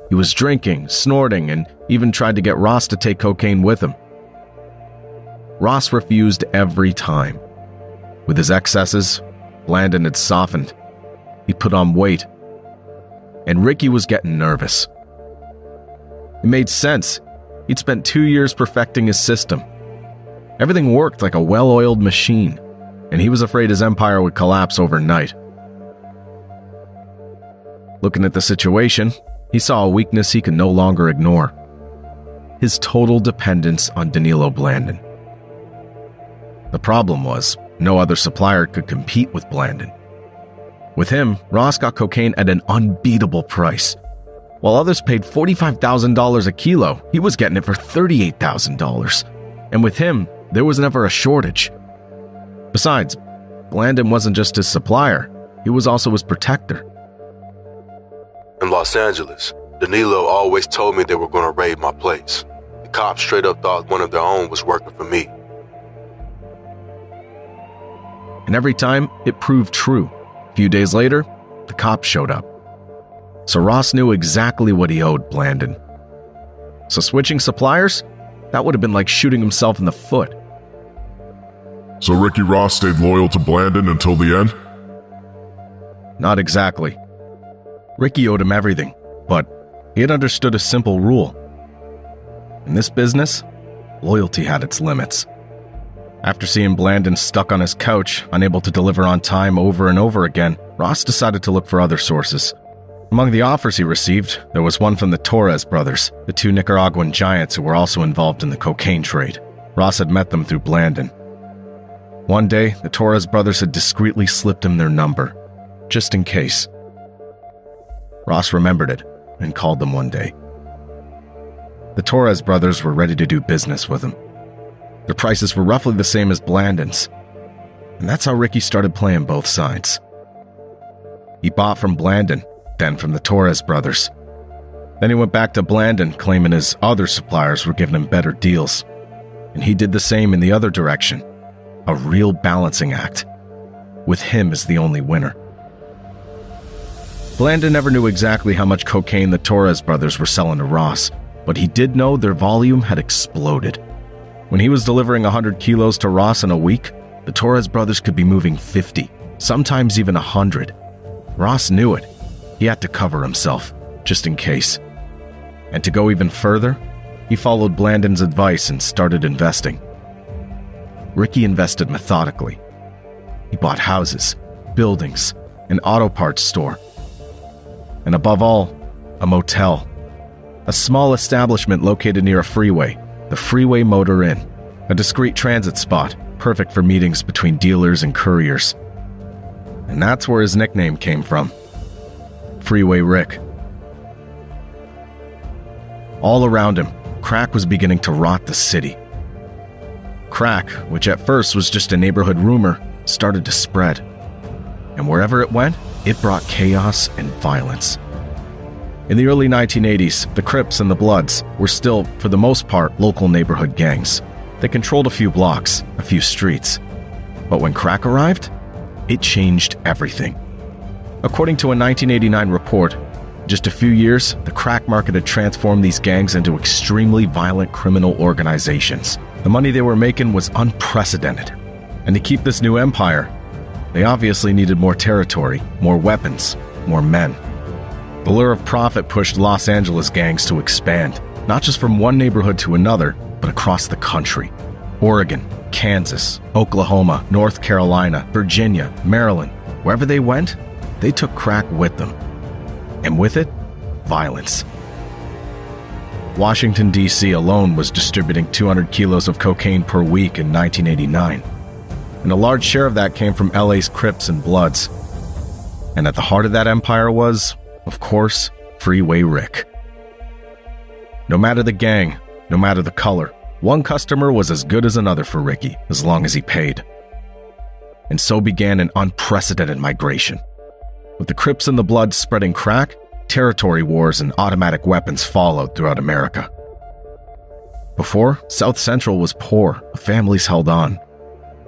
He was drinking, snorting, and even tried to get Ross to take cocaine with him. Ross refused every time. With his excesses, Blandon had softened. He put on weight. And Ricky was getting nervous. It made sense. He'd spent 2 years perfecting his system. Everything worked like a well-oiled machine, and he was afraid his empire would collapse overnight. Looking at the situation, he saw a weakness he could no longer ignore: his total dependence on Danilo Blandon. The problem was, no other supplier could compete with Blandon. With him, Ross got cocaine at an unbeatable price. While others paid $45,000 a kilo, he was getting it for $38,000. And with him, there was never a shortage. Besides, Blandon wasn't just his supplier, he was also his protector. In Los Angeles, Danilo always told me they were going to raid my place. The cops straight up thought one of their own was working for me. And every time, it proved true. A few days later, the cops showed up. So Ross knew exactly what he owed Blandon. So switching suppliers? That would have been like shooting himself in the foot. So Ricky Ross stayed loyal to Blandon until the end? Not exactly. Ricky owed him everything, but he had understood a simple rule. In this business, loyalty had its limits. After seeing Blandon stuck on his couch, unable to deliver on time over and over again, Ross decided to look for other sources. Among the offers he received, there was one from the Torres brothers, the two Nicaraguan giants who were also involved in the cocaine trade. Ross had met them through Blandon. One day, the Torres brothers had discreetly slipped him their number, just in case. Ross remembered it and called them one day. The Torres brothers were ready to do business with him. Their prices were roughly the same as Blandon's, and that's how Ricky started playing both sides. He bought from Blandon, then from the Torres brothers. Then he went back to Blandon, claiming his other suppliers were giving him better deals, and he did the same in the other direction. A real balancing act, with him as the only winner. Blandon never knew exactly how much cocaine the Torres brothers were selling to Ross, but he did know their volume had exploded. When he was delivering 100 kilos to Ross in a week, the Torres brothers could be moving 50, sometimes even 100. Ross knew it. He had to cover himself, just in case. And to go even further, he followed Blandon's advice and started investing. Ricky invested methodically. He bought houses, buildings, an auto parts store, and above all, a motel. A small establishment located near a freeway, the Freeway Motor Inn, a discreet transit spot, perfect for meetings between dealers and couriers. And that's where his nickname came from, Freeway Rick. All around him, crack was beginning to rot the city. Crack, which at first was just a neighborhood rumor, started to spread. And wherever it went, it brought chaos and violence. In the early 1980s, the Crips and the Bloods were still, for the most part, local neighborhood gangs. They controlled a few blocks, a few streets. But when crack arrived, it changed everything. According to a 1989 report, just a few years, the crack market had transformed these gangs into extremely violent criminal organizations. The money they were making was unprecedented. And to keep this new empire, they obviously needed more territory, more weapons, more men. The lure of profit pushed Los Angeles gangs to expand, not just from one neighborhood to another, but across the country. Oregon, Kansas, Oklahoma, North Carolina, Virginia, Maryland, wherever they went, they took crack with them. And with it, violence. Washington, D.C. alone was distributing 200 kilos of cocaine per week in 1989. And a large share of that came from LA's Crips and Bloods. And at the heart of that empire was, of course, Freeway Rick. No matter the gang, no matter the color, one customer was as good as another for Ricky, as long as he paid. And so began an unprecedented migration. With the Crips and the Bloods spreading crack, territory wars and automatic weapons followed throughout America. Before, South Central was poor, families held on.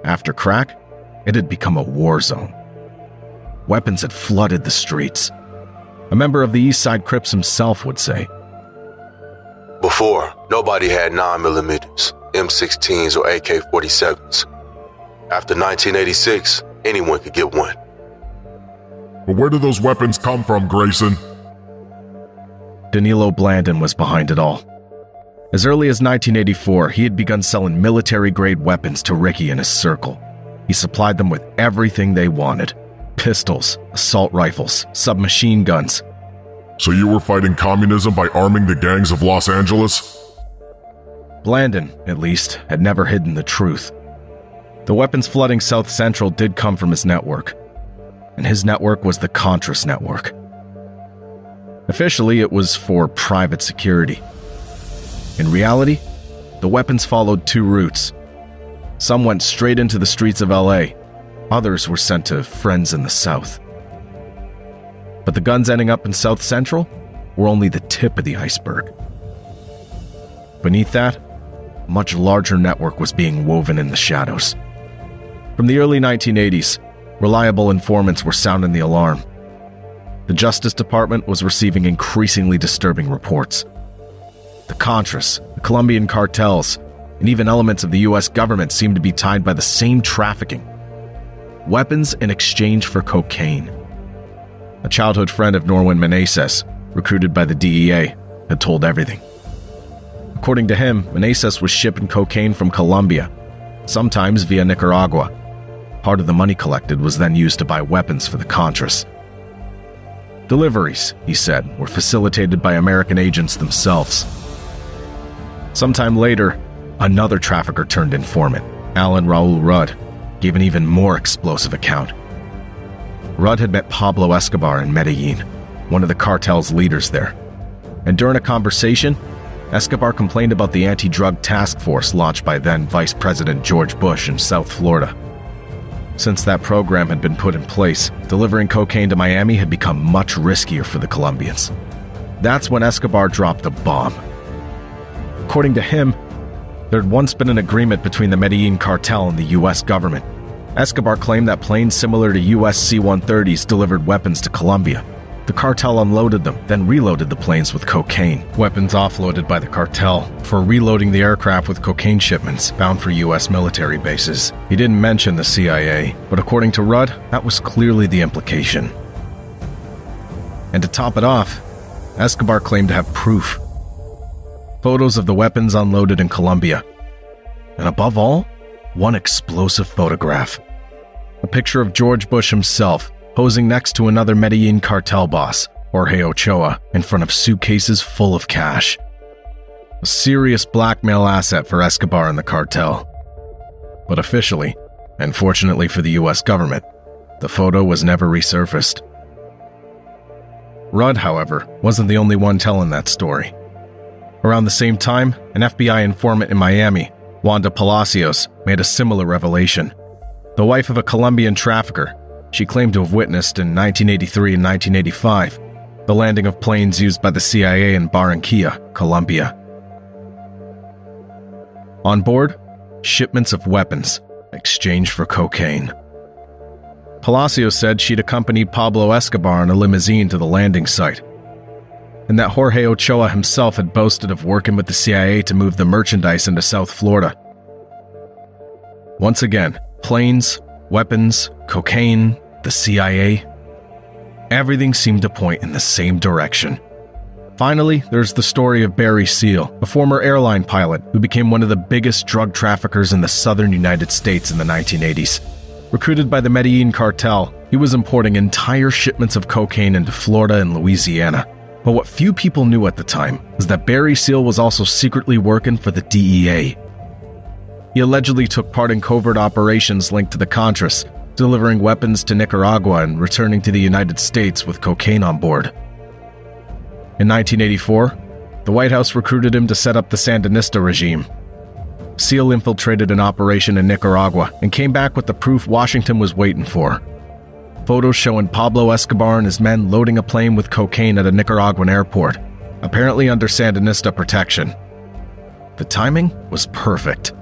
After crack, it had become a war zone. Weapons had flooded the streets. A member of the East Side Crips himself would say, Before, nobody had 9mm, M16s, or AK-47s. After 1986, anyone could get one. But where do those weapons come from, Grayson? Danilo Blandon was behind it all. As early as 1984, he had begun selling military-grade weapons to Ricky and his circle. He supplied them with everything they wanted. Pistols, assault rifles, submachine guns. So you were fighting communism by arming the gangs of Los Angeles? Blandon, at least, had never hidden the truth. The weapons flooding South Central did come from his network. And his network was the Contras network. Officially, it was for private security. In reality, the weapons followed two routes. Some went straight into the streets of LA. Others were sent to friends in the South. But the guns ending up in South Central, were only the tip of the iceberg. Beneath that, a much larger network was being woven in the shadows. From the early 1980s, reliable informants were sounding the alarm. The Justice Department was receiving increasingly disturbing reports. The Contras, the Colombian cartels, and even elements of the U.S. government seemed to be tied by the same trafficking. Weapons in exchange for cocaine. A childhood friend of Norwin Meneses, recruited by the DEA, had told everything. According to him, Meneses was shipping cocaine from Colombia, sometimes via Nicaragua. Part of the money collected was then used to buy weapons for the Contras. Deliveries, he said, were facilitated by American agents themselves. Sometime later, another trafficker turned informant, Alan Raul Rudd, gave an even more explosive account. Rudd had met Pablo Escobar in Medellin, one of the cartel's leaders there. And during a conversation, Escobar complained about the anti-drug task force launched by then Vice President George Bush in South Florida. Since that program had been put in place, delivering cocaine to Miami had become much riskier for the Colombians. That's when Escobar dropped a bomb. According to him, there had once been an agreement between the Medellin cartel and the U.S. government. Escobar claimed that planes similar to U.S. C-130s delivered weapons to Colombia. The cartel unloaded them, then reloaded the planes with cocaine. Weapons offloaded by the cartel for reloading the aircraft with cocaine shipments bound for U.S. military bases. He didn't mention the CIA, but according to Rudd, that was clearly the implication. And to top it off, Escobar claimed to have proof. Photos of the weapons unloaded in Colombia. And above all, one explosive photograph. A picture of George Bush himself, posing next to another Medellin cartel boss, Jorge Ochoa, in front of suitcases full of cash. A serious blackmail asset for Escobar and the cartel. But officially, and fortunately for the U.S. government, the photo was never resurfaced. Rudd, however, wasn't the only one telling that story. Around the same time, an FBI informant in Miami, Wanda Palacios, made a similar revelation. The wife of a Colombian trafficker, she claimed to have witnessed in 1983 and 1985 the landing of planes used by the CIA in Barranquilla, Colombia. On board, shipments of weapons, exchanged for cocaine. Palacios said she'd accompanied Pablo Escobar in a limousine to the landing site, and that Jorge Ochoa himself had boasted of working with the CIA to move the merchandise into South Florida. Once again, planes, weapons, cocaine, the CIA. Everything seemed to point in the same direction. Finally, there's the story of Barry Seal, a former airline pilot who became one of the biggest drug traffickers in the southern United States in the 1980s. Recruited by the Medellin cartel, he was importing entire shipments of cocaine into Florida and Louisiana. But what few people knew at the time was that Barry Seal was also secretly working for the DEA. He allegedly took part in covert operations linked to the Contras, delivering weapons to Nicaragua and returning to the United States with cocaine on board. In 1984, the White House recruited him to set up the Sandinista regime. Seal infiltrated an operation in Nicaragua and came back with the proof Washington was waiting for. Photos showing Pablo Escobar and his men loading a plane with cocaine at a Nicaraguan airport, apparently under Sandinista protection. The timing was perfect.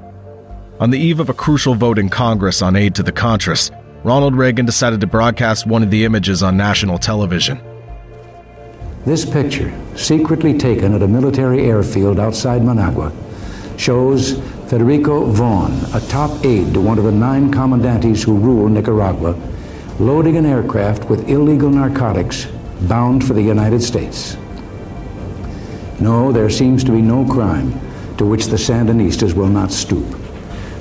On the eve of a crucial vote in Congress on aid to the Contras, Ronald Reagan decided to broadcast one of the images on national television. This picture, secretly taken at a military airfield outside Managua, shows Federico Vaughn, a top aide to one of the 9 commandantes who rule Nicaragua, loading an aircraft with illegal narcotics bound for the United States. No, there seems to be no crime to which the Sandinistas will not stoop.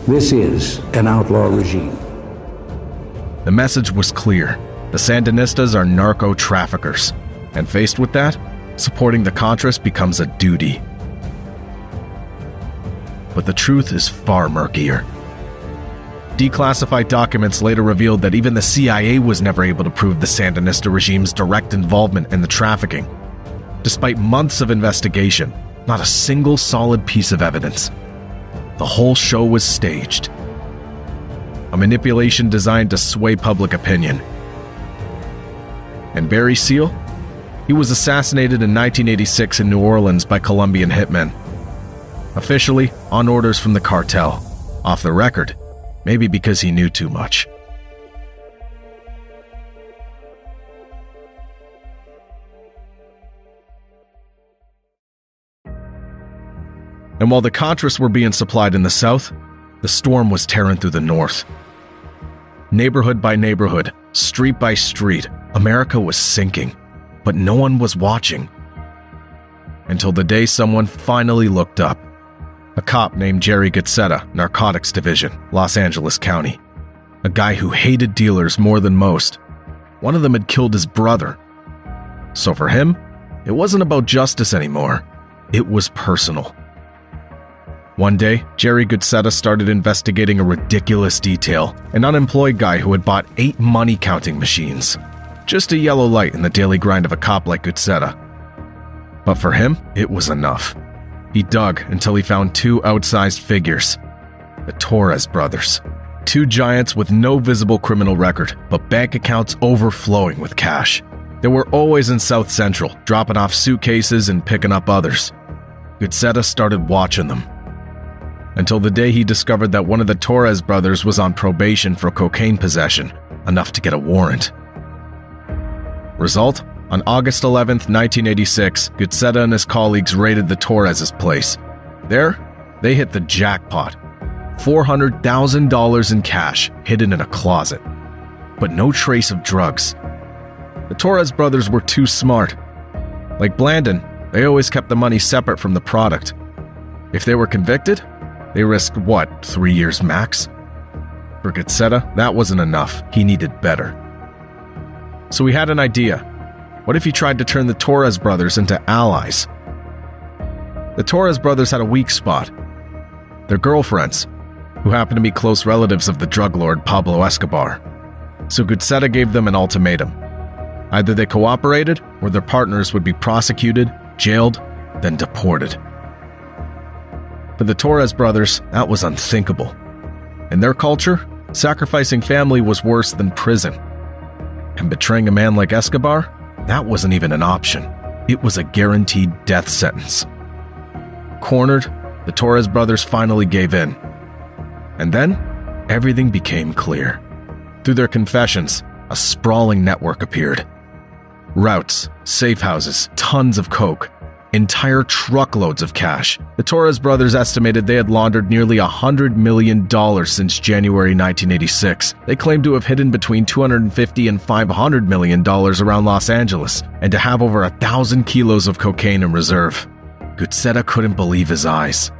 This is an outlaw regime. The message was clear. The Sandinistas are narco-traffickers. And faced with that, supporting the Contras becomes a duty. But the truth is far murkier. Declassified documents later revealed that even the CIA was never able to prove the Sandinista regime's direct involvement in the trafficking. Despite months of investigation, not a single solid piece of evidence. The whole show was staged. A manipulation designed to sway public opinion. And Barry Seal? He was assassinated in 1986 in New Orleans by Colombian hitmen. Officially, on orders from the cartel. Off the record, maybe because he knew too much. And while the Contras were being supplied in the south, the storm was tearing through the north. Neighborhood by neighborhood, street by street, America was sinking, but no one was watching. Until the day someone finally looked up. A cop named Jerry Gutzetta, Narcotics Division, Los Angeles County. A guy who hated dealers more than most. One of them had killed his brother. So for him, it wasn't about justice anymore. It was personal. One day, Jerry Gutzetta started investigating a ridiculous detail. An unemployed guy who had bought 8 money-counting machines. Just a yellow light in the daily grind of a cop like Gutzetta. But for him, it was enough. He dug until he found 2 outsized figures. The Torres brothers. 2 giants with no visible criminal record, but bank accounts overflowing with cash. They were always in South Central, dropping off suitcases and picking up others. Gutzetta started watching them. Until the day he discovered that one of the Torres brothers was on probation for cocaine possession, enough to get a warrant. Result? On August 11th, 1986, Gutzetta and his colleagues raided the Torres' place. There, they hit the jackpot. $400,000 in cash hidden in a closet. But no trace of drugs. The Torres brothers were too smart. Like Blandon, they always kept the money separate from the product. If they were convicted, they risked, 3 years max? For Gutzetta, that wasn't enough. He needed better. So he had an idea. What if he tried to turn the Torres brothers into allies? The Torres brothers had a weak spot. Their girlfriends, who happened to be close relatives of the drug lord Pablo Escobar. So Gutzetta gave them an ultimatum. Either they cooperated, or their partners would be prosecuted, jailed, then deported. For the Torres brothers, that was unthinkable. In their culture, sacrificing family was worse than prison. And betraying a man like Escobar? That wasn't even an option. It was a guaranteed death sentence. Cornered, the Torres brothers finally gave in. And then, everything became clear. Through their confessions, a sprawling network appeared. Routes, safe houses, tons of coke, entire truckloads of cash. The Torres brothers estimated they had laundered nearly $100 million since January 1986. They claimed to have hidden between $250 and $500 million around Los Angeles, and to have over 1,000 kilos of cocaine in reserve. Gutzetta couldn't believe his eyes.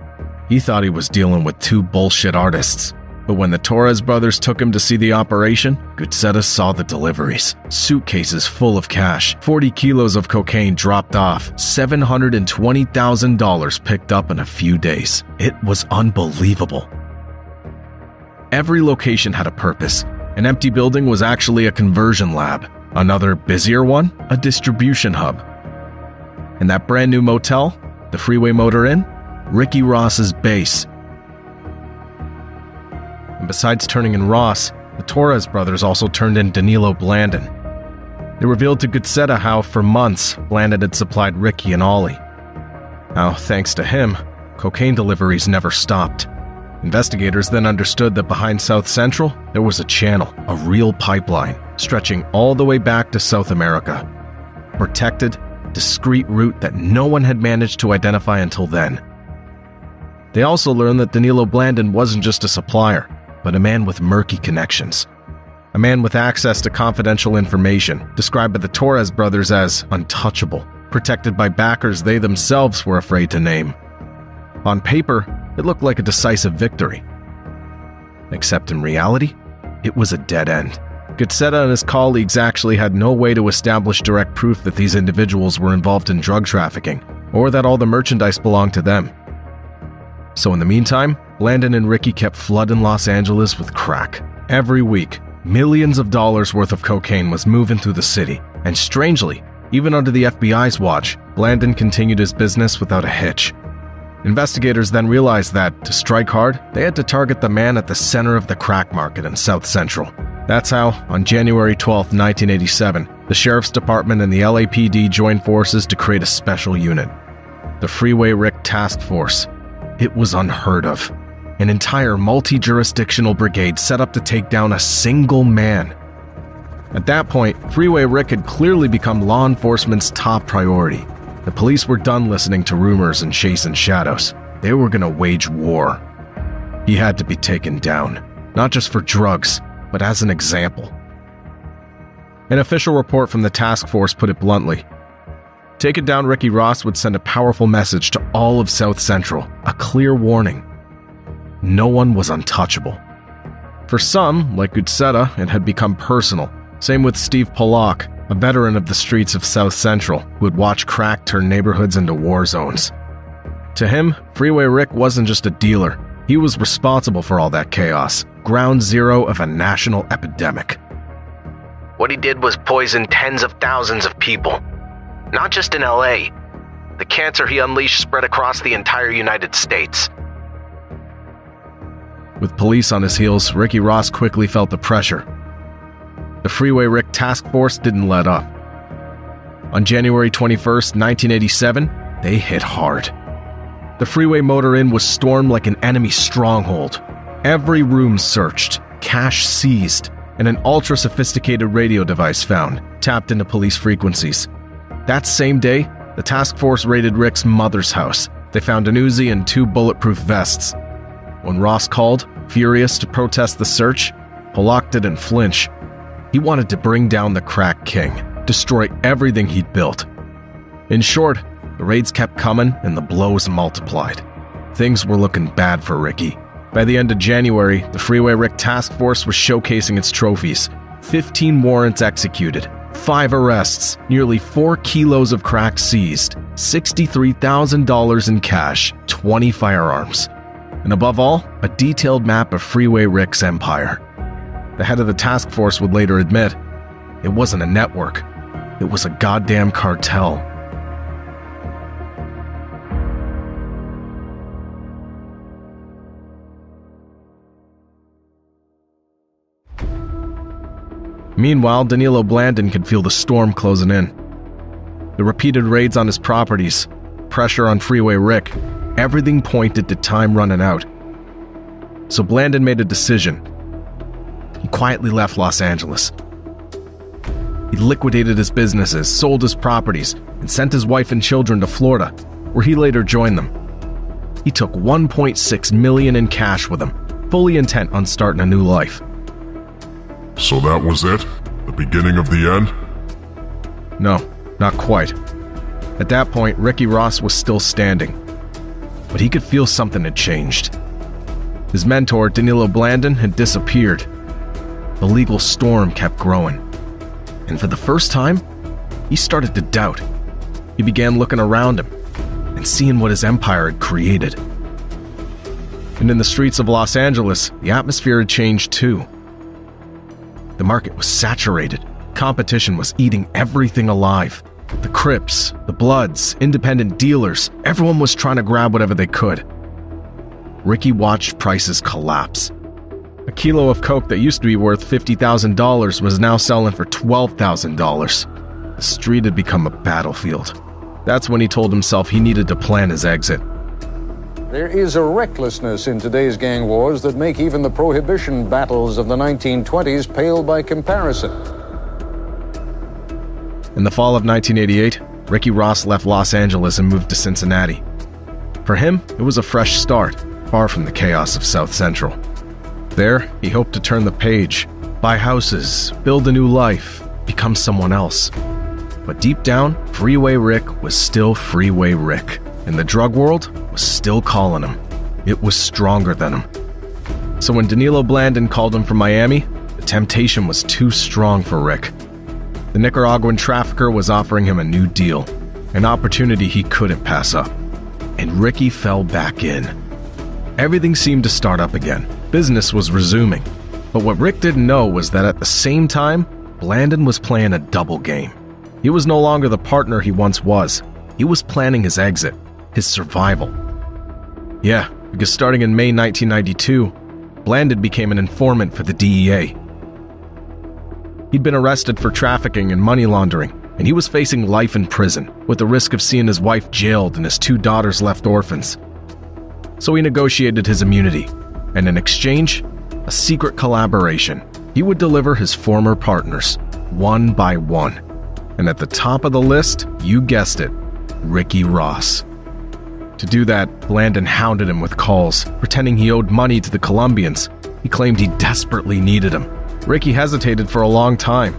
He thought he was dealing with 2 bullshit artists. But when the Torres brothers took him to see the operation, Gutzetta saw the deliveries. Suitcases full of cash, 40 kilos of cocaine dropped off, $720,000 picked up in a few days. It was unbelievable. Every location had a purpose. An empty building was actually a conversion lab. Another, busier one, a distribution hub. And that brand new motel, the Freeway Motor Inn, Ricky Ross's base. And besides turning in Ross, the Torres brothers also turned in Danilo Blandon. They revealed to Gutzetta how, for months, Blandon had supplied Ricky and Ollie. How, thanks to him, cocaine deliveries never stopped. Investigators then understood that behind South Central, there was a channel, a real pipeline, stretching all the way back to South America. Protected, discreet route that no one had managed to identify until then. They also learned that Danilo Blandon wasn't just a supplier, but a man with murky connections. A man with access to confidential information, described by the Torres brothers as untouchable, protected by backers they themselves were afraid to name. On paper, it looked like a decisive victory. Except in reality, it was a dead end. Gutzetta and his colleagues actually had no way to establish direct proof that these individuals were involved in drug trafficking, or that all the merchandise belonged to them. So in the meantime, Blandon and Ricky kept flooding Los Angeles with crack. Every week, millions of dollars worth of cocaine was moving through the city. And strangely, even under the FBI's watch, Blandon continued his business without a hitch. Investigators then realized that, to strike hard, they had to target the man at the center of the crack market in South Central. That's how, on January 12, 1987, The Sheriff's Department and the LAPD joined forces to create a special unit, the Freeway Rick Task Force. It was unheard of. An entire multi-jurisdictional brigade set up to take down a single man. At that point, Freeway Rick had clearly become law enforcement's top priority. The police were done listening to rumors and chasing shadows. They were going to wage war. He had to be taken down, not just for drugs, but as an example. An official report from the task force put it bluntly. Taking down Ricky Ross would send a powerful message to all of South Central, a clear warning. No one was untouchable. For some, like Utseta, it had become personal. Same with Steve Pollock, a veteran of the streets of South Central, who had watched crack turn neighborhoods into war zones. To him, Freeway Rick wasn't just a dealer. He was responsible for all that chaos, ground zero of a national epidemic. What he did was poison tens of thousands of people. Not just in LA. The cancer he unleashed spread across the entire United States. With police on his heels, Ricky Ross quickly felt the pressure. The Freeway Rick Task Force didn't let up. On January 21st, 1987, they hit hard. The Freeway Motor Inn was stormed like an enemy stronghold. Every room searched, cash seized, and an ultra-sophisticated radio device found, tapped into police frequencies. That same day, the task force raided Rick's mother's house. They found an Uzi and 2 bulletproof vests. When Ross called, furious to protest the search, Pollock didn't flinch. He wanted to bring down the crack king, destroy everything he'd built. In short, the raids kept coming and the blows multiplied. Things were looking bad for Ricky. By the end of January, the Freeway Rick Task Force was showcasing its trophies. 15 warrants executed, 5 arrests, nearly 4 kilos of crack seized, $63,000 in cash, 20 firearms. And above all, a detailed map of Freeway Rick's empire. The head of the task force would later admit, it wasn't a network, it was a goddamn cartel. Meanwhile, Danilo Blandon could feel the storm closing in. The repeated raids on his properties, pressure on Freeway Rick, everything pointed to time running out. So Blandon made a decision. He quietly left Los Angeles. He liquidated his businesses, sold his properties, and sent his wife and children to Florida, where he later joined them. He took $1.6 million in cash with him, fully intent on starting a new life. So that was it? The beginning of the end? No, not quite. At that point, Ricky Ross was still standing. But he could feel something had changed. His mentor, Danilo Blandon, had disappeared. The legal storm kept growing. And for the first time, he started to doubt. He began looking around him and seeing what his empire had created. And in the streets of Los Angeles, the atmosphere had changed too. The market was saturated. Competition was eating everything alive. The Crips, the Bloods, independent dealers, everyone was trying to grab whatever they could. Ricky watched prices collapse. A kilo of coke that used to be worth $50,000 was now selling for $12,000. The street had become a battlefield. That's when he told himself he needed to plan his exit. There is a recklessness in today's gang wars that make even the prohibition battles of the 1920s pale by comparison. In the fall of 1988, Ricky Ross left Los Angeles and moved to Cincinnati. For him, it was a fresh start, far from the chaos of South Central. There, he hoped to turn the page, buy houses, build a new life, become someone else. But deep down, Freeway Rick was still Freeway Rick, and the drug world was still calling him. It was stronger than him. So when Danilo Blandon called him from Miami, the temptation was too strong for Rick. The Nicaraguan trafficker was offering him a new deal, an opportunity he couldn't pass up. And Ricky fell back in. Everything seemed to start up again. Business was resuming. But what Rick didn't know was that at the same time, Blandon was playing a double game. He was no longer the partner he once was. He was planning his exit, his survival. Yeah, because starting in May 1992, Blandon became an informant for the DEA. He'd been arrested for trafficking and money laundering, and he was facing life in prison, with the risk of seeing his wife jailed and his 2 daughters left orphans. So he negotiated his immunity, and in exchange, a secret collaboration. He would deliver his former partners, one by one. And at the top of the list, you guessed it, Ricky Ross. To do that, Blandon hounded him with calls, pretending he owed money to the Colombians. He claimed he desperately needed him. Ricky hesitated for a long time,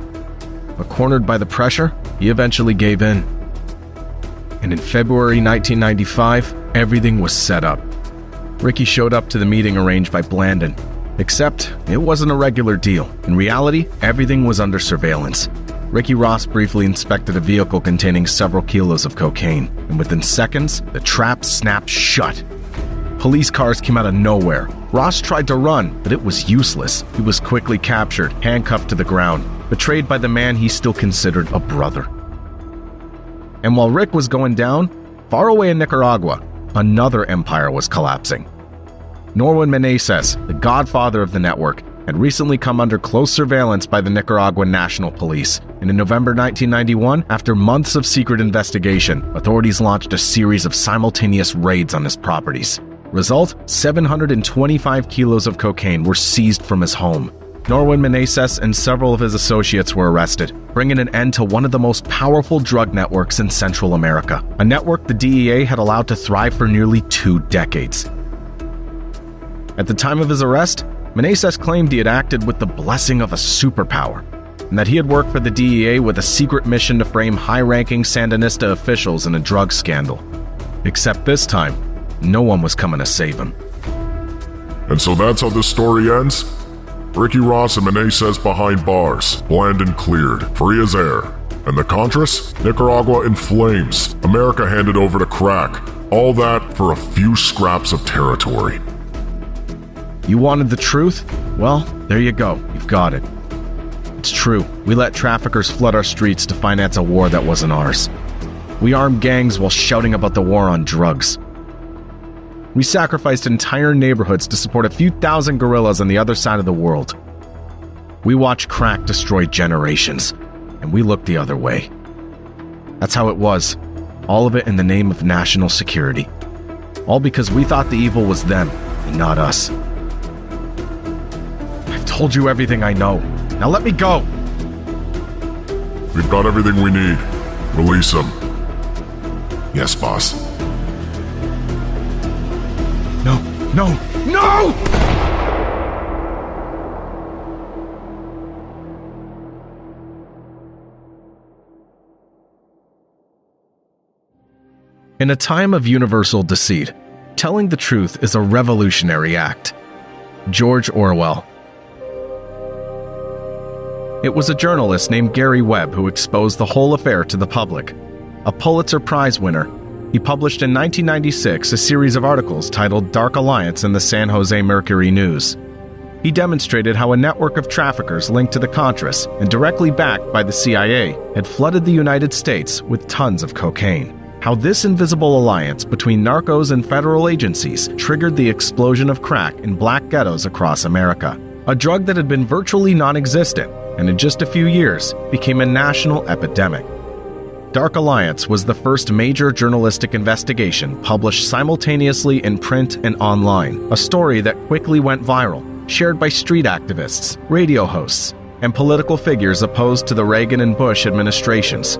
but cornered by the pressure, he eventually gave in. And in February 1995, everything was set up. Ricky showed up to the meeting arranged by Blandon, except it wasn't a regular deal. In reality, everything was under surveillance. Ricky Ross briefly inspected a vehicle containing several kilos of cocaine, and within seconds, the trap snapped shut. Police cars came out of nowhere. Ross tried to run, but it was useless. He was quickly captured, handcuffed to the ground, betrayed by the man he still considered a brother. And while Rick was going down, far away in Nicaragua, another empire was collapsing. Norwin Meneses, the godfather of the network, had recently come under close surveillance by the Nicaraguan National Police, and in November 1991, after months of secret investigation, authorities launched a series of simultaneous raids on his properties. Result, 725 kilos of cocaine were seized from his home. Norwin Meneses and several of his associates were arrested, bringing an end to one of the most powerful drug networks in Central America, a network the DEA had allowed to thrive for nearly 2 decades. At the time of his arrest, Meneses claimed he had acted with the blessing of a superpower, and that he had worked for the DEA with a secret mission to frame high-ranking Sandinista officials in a drug scandal. Except this time, no one was coming to save him. And so that's how this story ends? Ricky Ross and Meneses behind bars, Blandon cleared, free as air. And the Contras? Nicaragua in flames, America handed over to crack. All that for a few scraps of territory. You wanted the truth? Well, there you go. You've got it. It's true. We let traffickers flood our streets to finance a war that wasn't ours. We armed gangs while shouting about the war on drugs. We sacrificed entire neighborhoods to support a few thousand guerrillas on the other side of the world. We watched crack destroy generations, and we looked the other way. That's how it was. All of it in the name of national security. All because we thought the evil was them, and not us. Told you everything I know. Now let me go! We've got everything we need. Release him. Yes, boss. No, no, no! In a time of universal deceit, telling the truth is a revolutionary act. George Orwell. It was a journalist named Gary Webb who exposed the whole affair to the public. A Pulitzer Prize winner, he published in 1996 a series of articles titled Dark Alliance in the San Jose Mercury News. He demonstrated how a network of traffickers linked to the Contras and directly backed by the CIA had flooded the United States with tons of cocaine. How this invisible alliance between narcos and federal agencies triggered the explosion of crack in black ghettos across America. A drug that had been virtually non-existent, and in just a few years became a national epidemic. Dark Alliance was the first major journalistic investigation published simultaneously in print and online, a story that quickly went viral, shared by street activists, radio hosts, and political figures opposed to the Reagan and Bush administrations.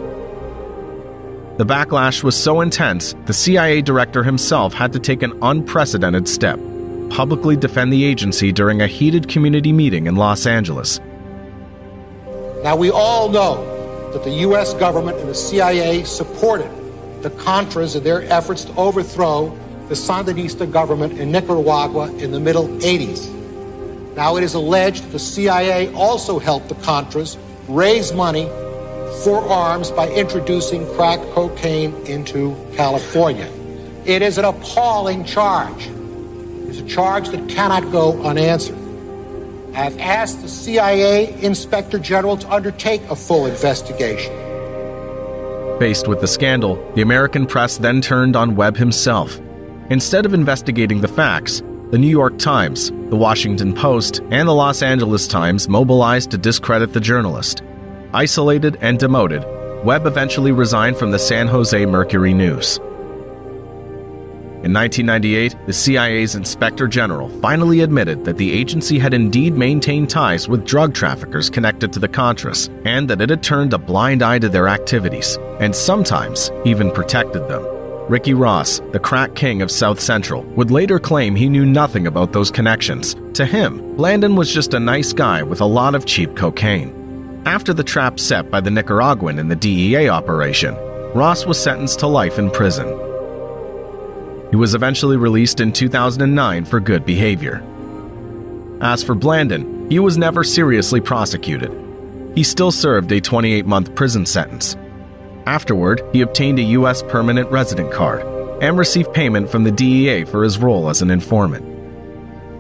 The backlash was so intense, the CIA director himself had to take an unprecedented step, publicly defend the agency during a heated community meeting in Los Angeles. Now, we all know that the U.S. government and the CIA supported the Contras in their efforts to overthrow the Sandinista government in Nicaragua in the middle 80s. Now, it is alleged that the CIA also helped the Contras raise money for arms by introducing crack cocaine into California. It is an appalling charge. It's a charge that cannot go unanswered. I have asked the CIA Inspector General to undertake a full investigation. Faced with the scandal, the American press then turned on Webb himself. Instead of investigating the facts, The New York Times, the Washington Post, and the Los Angeles Times mobilized to discredit the journalist. Isolated and demoted, Webb eventually resigned from the San Jose Mercury News. In 1998, the CIA's Inspector General finally admitted that the agency had indeed maintained ties with drug traffickers connected to the Contras, and that it had turned a blind eye to their activities, and sometimes even protected them. Ricky Ross, the crack king of South Central, would later claim he knew nothing about those connections. To him, Blandon was just a nice guy with a lot of cheap cocaine. After the trap set by the Nicaraguan in the DEA operation, Ross was sentenced to life in prison. He was eventually released in 2009 for good behavior. As for Blandon, he was never seriously prosecuted. He still served a 28-month prison sentence. Afterward, he obtained a U.S. permanent resident card and received payment from the DEA for his role as an informant.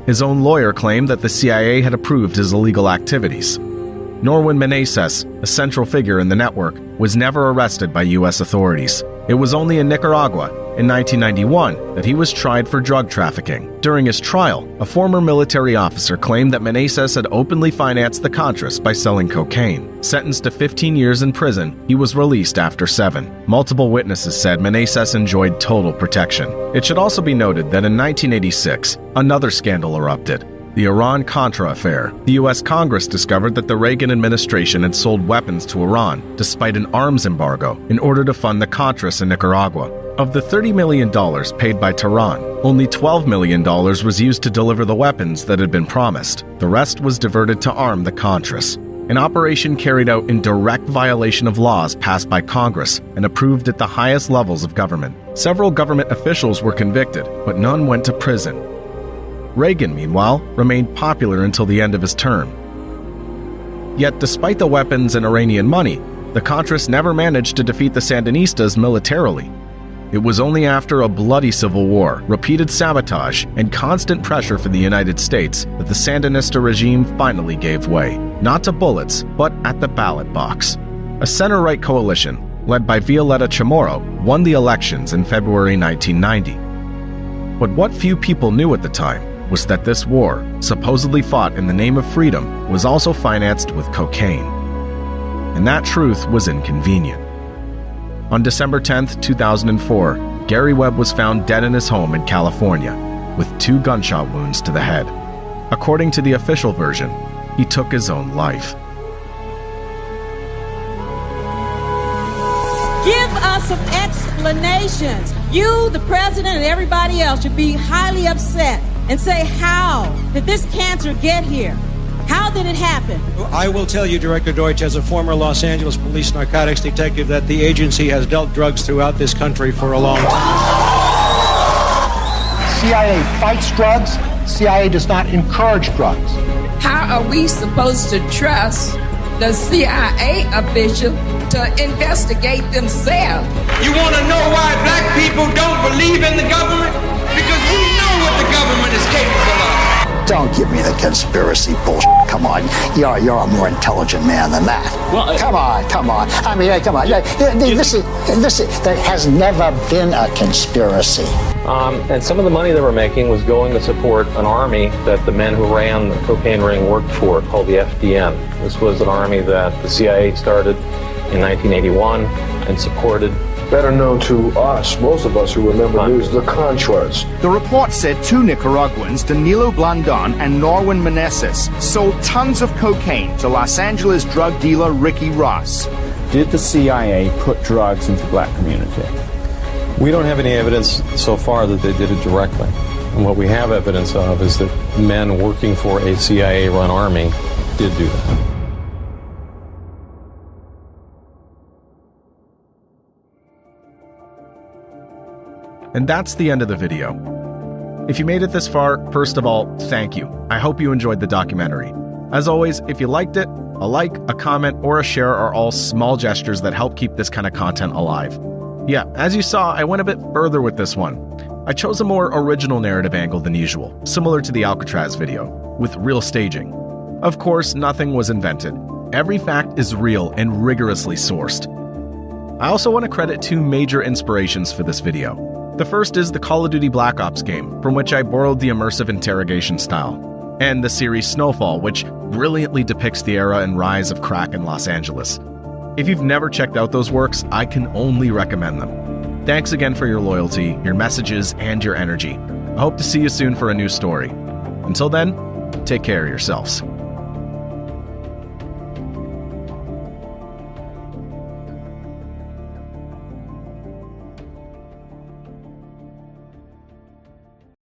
His own lawyer claimed that the CIA had approved his illegal activities. Norwin Meneses, a central figure in the network, was never arrested by U.S. authorities. It was only in Nicaragua, in 1991, that he was tried for drug trafficking. During his trial, a former military officer claimed that Meneses had openly financed the Contras by selling cocaine. Sentenced to 15 years in prison, he was released after 7. Multiple witnesses said Meneses enjoyed total protection. It should also be noted that in 1986, another scandal erupted. The Iran-Contra affair. The U.S. Congress discovered that the Reagan administration had sold weapons to Iran, despite an arms embargo, in order to fund the Contras in Nicaragua. Of the $30 million paid by Tehran, only $12 million was used to deliver the weapons that had been promised. The rest was diverted to arm the Contras, an operation carried out in direct violation of laws passed by Congress and approved at the highest levels of government. Several government officials were convicted, but none went to prison. Reagan, meanwhile, remained popular until the end of his term. Yet, despite the weapons and Iranian money, the Contras never managed to defeat the Sandinistas militarily. It was only after a bloody civil war, repeated sabotage, and constant pressure from the United States that the Sandinista regime finally gave way, not to bullets, but at the ballot box. A center-right coalition, led by Violeta Chamorro, won the elections in February 1990. But what few people knew at the time was that this war, supposedly fought in the name of freedom, was also financed with cocaine. And that truth was inconvenient. On December 10, 2004, Gary Webb was found dead in his home in California, with 2 gunshot wounds to the head. According to the official version, he took his own life. Give us some explanations. You, the president, and everybody else should be highly upset and say, how did this cancer get here? How did it happen? I will tell you, Director Deutsch, as a former Los Angeles police narcotics detective, that the agency has dealt drugs throughout this country for a long time. CIA fights drugs. CIA does not encourage drugs. How are we supposed to trust the CIA official to investigate themselves? You want to know why black people don't believe in the government? Because we know what the government is capable of. Don't give me the conspiracy bullshit. Come on, you're a more intelligent man than that. Well, come on. I mean, come on. There has never been a conspiracy. And some of the money they were making was going to support an army that the men who ran the cocaine ring worked for, called the FDN. This was an army that the CIA started in 1981 and supported. Better known to us, most of us who remember news, the Contras. The report said 2 Nicaraguans, Danilo Blandon and Norwin Meneses, sold tons of cocaine to Los Angeles drug dealer Ricky Ross. Did the CIA put drugs into the black community? We don't have any evidence so far that they did it directly. And what we have evidence of is that men working for a CIA-run army did do that. And that's the end of the video. If you made it this far, first of all, thank you. I hope you enjoyed the documentary. As always, if you liked it, a like, a comment, or a share are all small gestures that help keep this kind of content alive. Yeah, as you saw, I went a bit further with this one. I chose a more original narrative angle than usual, similar to the Alcatraz video, with real staging. Of course, nothing was invented. Every fact is real and rigorously sourced. I also want to credit 2 major inspirations for this video. The first is the Call of Duty Black Ops game, from which I borrowed the immersive interrogation style, and the series Snowfall, which brilliantly depicts the era and rise of crack in Los Angeles. If you've never checked out those works, I can only recommend them. Thanks again for your loyalty, your messages, and your energy. I hope to see you soon for a new story. Until then, take care of yourselves.